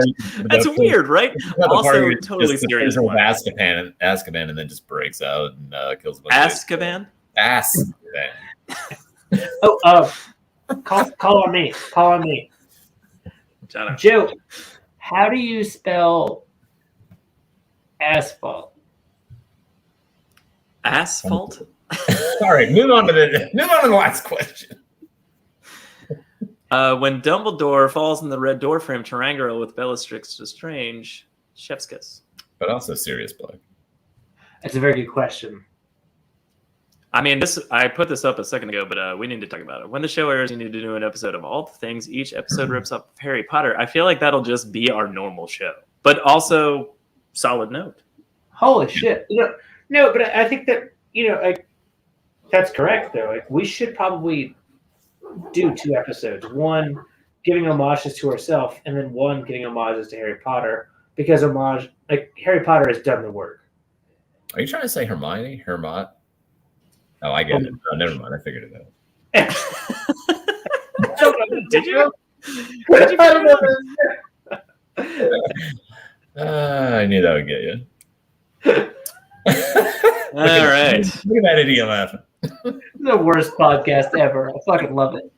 Speaker 4: That's weird, right? Also, totally serious.
Speaker 1: Azkaban, and then just breaks out and kills a bunch
Speaker 4: Azkaban?
Speaker 1: Azkaban.
Speaker 2: Call on me. Call on me. Joe, how do you spell asphalt?
Speaker 4: Asphalt?
Speaker 1: All right, move on to the last question.
Speaker 4: When Dumbledore falls in the red door frame triangle with Bellatrix Lestrange, chef's kiss.
Speaker 1: But also Sirius Black.
Speaker 2: That's a very good question.
Speaker 4: I mean, I put this up a second ago, but we need to talk about it. When the show airs, you need to do an episode of all the things. Each episode rips up Harry Potter. I feel like that'll just be our normal show, but also solid note.
Speaker 2: Holy shit! No, but I think that that's correct though. Like, we should probably do 2 episodes. One giving homages to ourselves, and then one giving homages to Harry Potter, because Harry Potter has done the work.
Speaker 1: Are you trying to say Hermione? Hermot? Oh, I get it. Oh, never mind. I figured it out.
Speaker 4: Did you?
Speaker 1: I knew that would get you.
Speaker 4: All right.
Speaker 1: Look at that idiot laughing.
Speaker 2: The worst podcast ever. I fucking love it.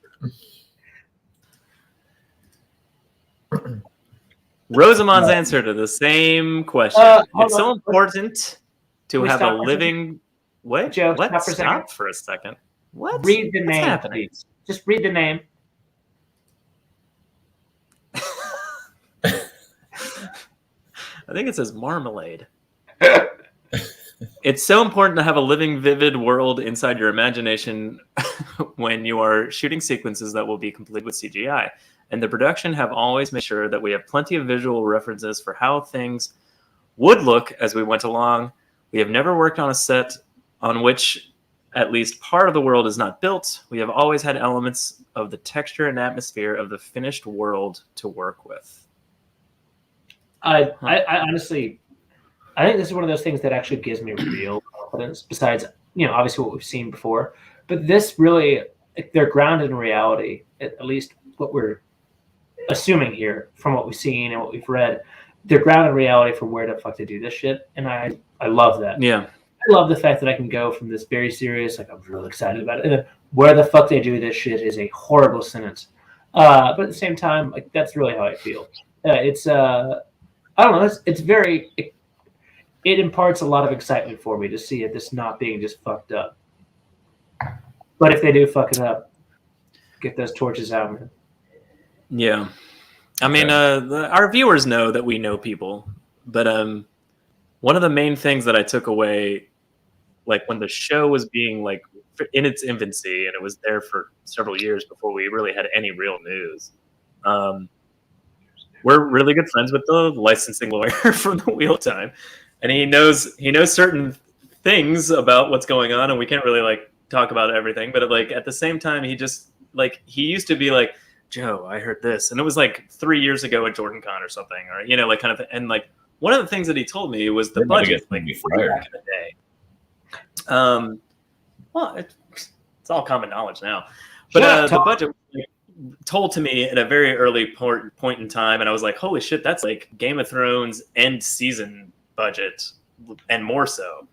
Speaker 4: Rosamond's answer to the same question. It's so important to have a living... What?
Speaker 2: Joe,
Speaker 4: what?
Speaker 2: Stop
Speaker 4: for a second. What?
Speaker 2: Read the
Speaker 4: What's
Speaker 2: name,
Speaker 4: happening?
Speaker 2: please. Just read the name.
Speaker 4: I think it says marmalade. It's so important to have a living, vivid world inside your imagination when you are shooting sequences that will be complete with CGI. And the production have always made sure that we have plenty of visual references for how things would look as we went along. We have never worked on a set on which at least part of the world is not built. We have always had elements of the texture and atmosphere of the finished world to work with.
Speaker 2: I honestly, I think this is one of those things that actually gives me real confidence, besides, obviously what we've seen before. But this really, they're grounded in reality, at least what we're assuming here from what we've seen and what we've read. They're grounded in reality for where the fuck they do this shit. And I love that.
Speaker 4: Yeah.
Speaker 2: I love the fact that I can go from this very serious, I'm really excited about it, and then where the fuck they do this shit is a horrible sentence. But at the same time, that's really how I feel. It's I don't know. It's very. It imparts a lot of excitement for me to see this not being just fucked up. But if they do fuck it up, get those torches out, man.
Speaker 4: Yeah, I mean, our viewers know that we know people, but one of the main things that I took away, when the show was being in its infancy and it was there for several years before we really had any real news. We're really good friends with the licensing lawyer from the Wheel of Time, and he knows certain things about what's going on, and we can't really talk about everything. But at the same time, he just he used to be like, Joe, I heard this, and it was 3 years ago at Jordan Con or something, or kind of, and one of the things that he told me was the budget, back in the day. Well, it's all common knowledge now, but the budget was told to me at a very early point in time, and I was like, holy shit, that's Game of Thrones end season budget, and more so,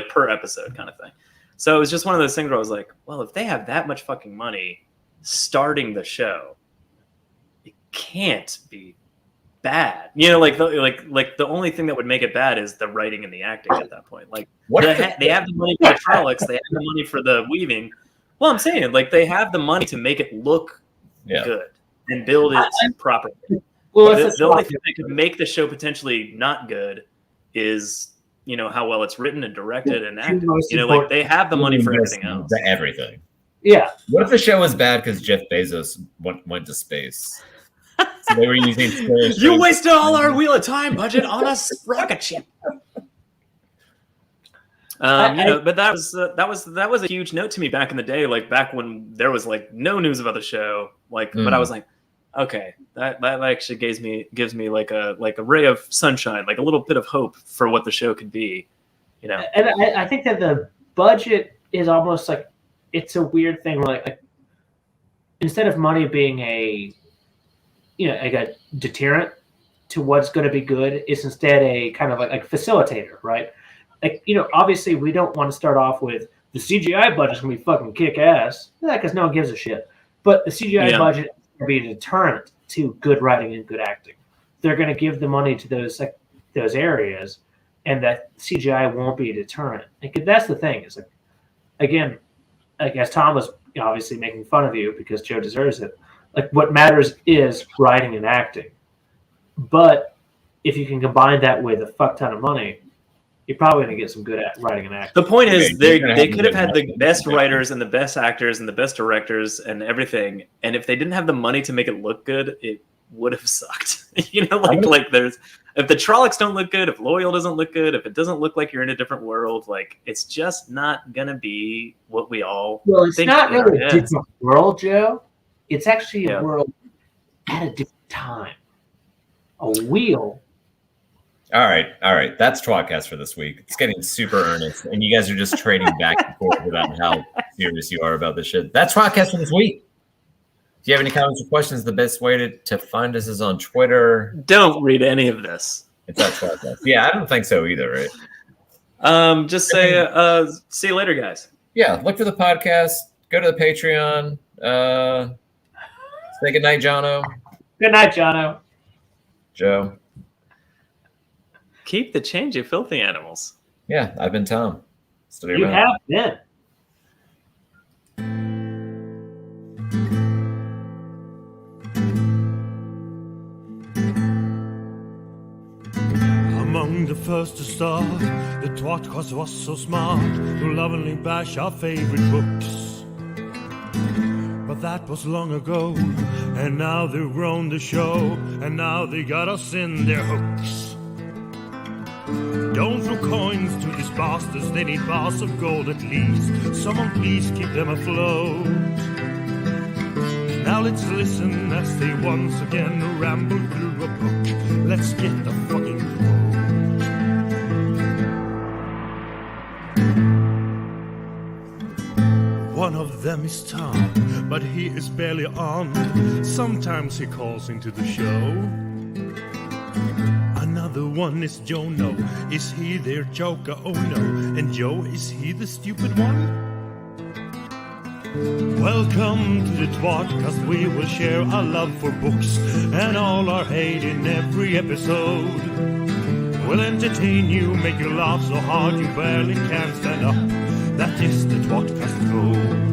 Speaker 4: per episode kind of thing. So it was just one of those things where I was like, well, if they have that much fucking money starting the show, it can't be bad. The only thing that would make it bad is the writing and the acting at that point. They have the money for the Trollocs, they have the money for the weaving. Well, I'm saying they have the money to make it look good and build it properly. Well, the only thing that could make the show potentially not good is how well it's written and directed and acted. They have the money for everything else.
Speaker 1: Everything.
Speaker 2: Yeah.
Speaker 1: What if the show was bad because Jeff Bezos went to space? So they were using space.
Speaker 4: You wasted all our Wheel of Time budget on a rocket ship. But that was a huge note to me back in the day, back when there was no news about the show. But I was like, okay, that actually gives me a ray of sunshine, a little bit of hope for what the show could be. And
Speaker 2: I think that the budget is almost it's a weird thing where instead of money being a deterrent to what's going to be good, it's instead a kind of facilitator, right? Obviously we don't want to start off with the CGI budget's going to be fucking kick-ass. Yeah, because no one gives a shit. But the CGI budget is going to be a deterrent to good writing and good acting. They're going to give the money to those areas, and that CGI won't be a deterrent. Like, that's the thing. Is like, again, like as Tom was obviously making fun of you because Joe deserves it. Like, what matters is writing and acting. But if you can combine that with a fuck ton of money, you're probably going to get some good writing and acting.
Speaker 4: The point is, they could have had the best writers and the best actors and the best directors and everything, and if they didn't have the money to make it look good, it would have sucked. You know, like there's if the Trollocs don't look good, if Loyal doesn't look good, if it doesn't look like you're in a different world, like it's just not gonna be what we all.
Speaker 2: Well, it's not really a different world, Joe. It's actually a world at a different time. A wheel.
Speaker 1: All right. That's tWoTcast for this week. It's getting super earnest, and you guys are just trading back and forth about how serious you are about this shit. That's tWoTcast for this week. If you have any comments or questions, the best way to find us is on Twitter.
Speaker 4: Don't read any of this.
Speaker 1: It's at tWoTcast. Yeah, I don't think so either, right?
Speaker 4: Just say, see you later, guys.
Speaker 1: Yeah, look for the podcast. Go to the Patreon. Say good night, Jono.
Speaker 2: Good night, Jono.
Speaker 1: Joe.
Speaker 4: Keep the change, you filthy animals.
Speaker 1: Yeah, I've been Tom.
Speaker 2: You have been.
Speaker 6: Among the first to start, the tWoTcast was so smart to lovingly bash our favorite books. But that was long ago, and now they've grown the show, and now they got us in their hooks. Don't throw coins to these bastards, they need bars of gold at least. Someone please keep them afloat. Now let's listen as they once again ramble through a book. Let's get the fucking quote. One of them is Tom, but he is barely on. Sometimes he calls into the show. Another one is Jono. Is he their joker? Oh no. And Joe, is he the stupid one? Welcome to the tWoTcast. We will share our love for books and all our hate in every episode. We'll entertain you, make you laugh so hard you barely can stand up. That is the tWoTcast code.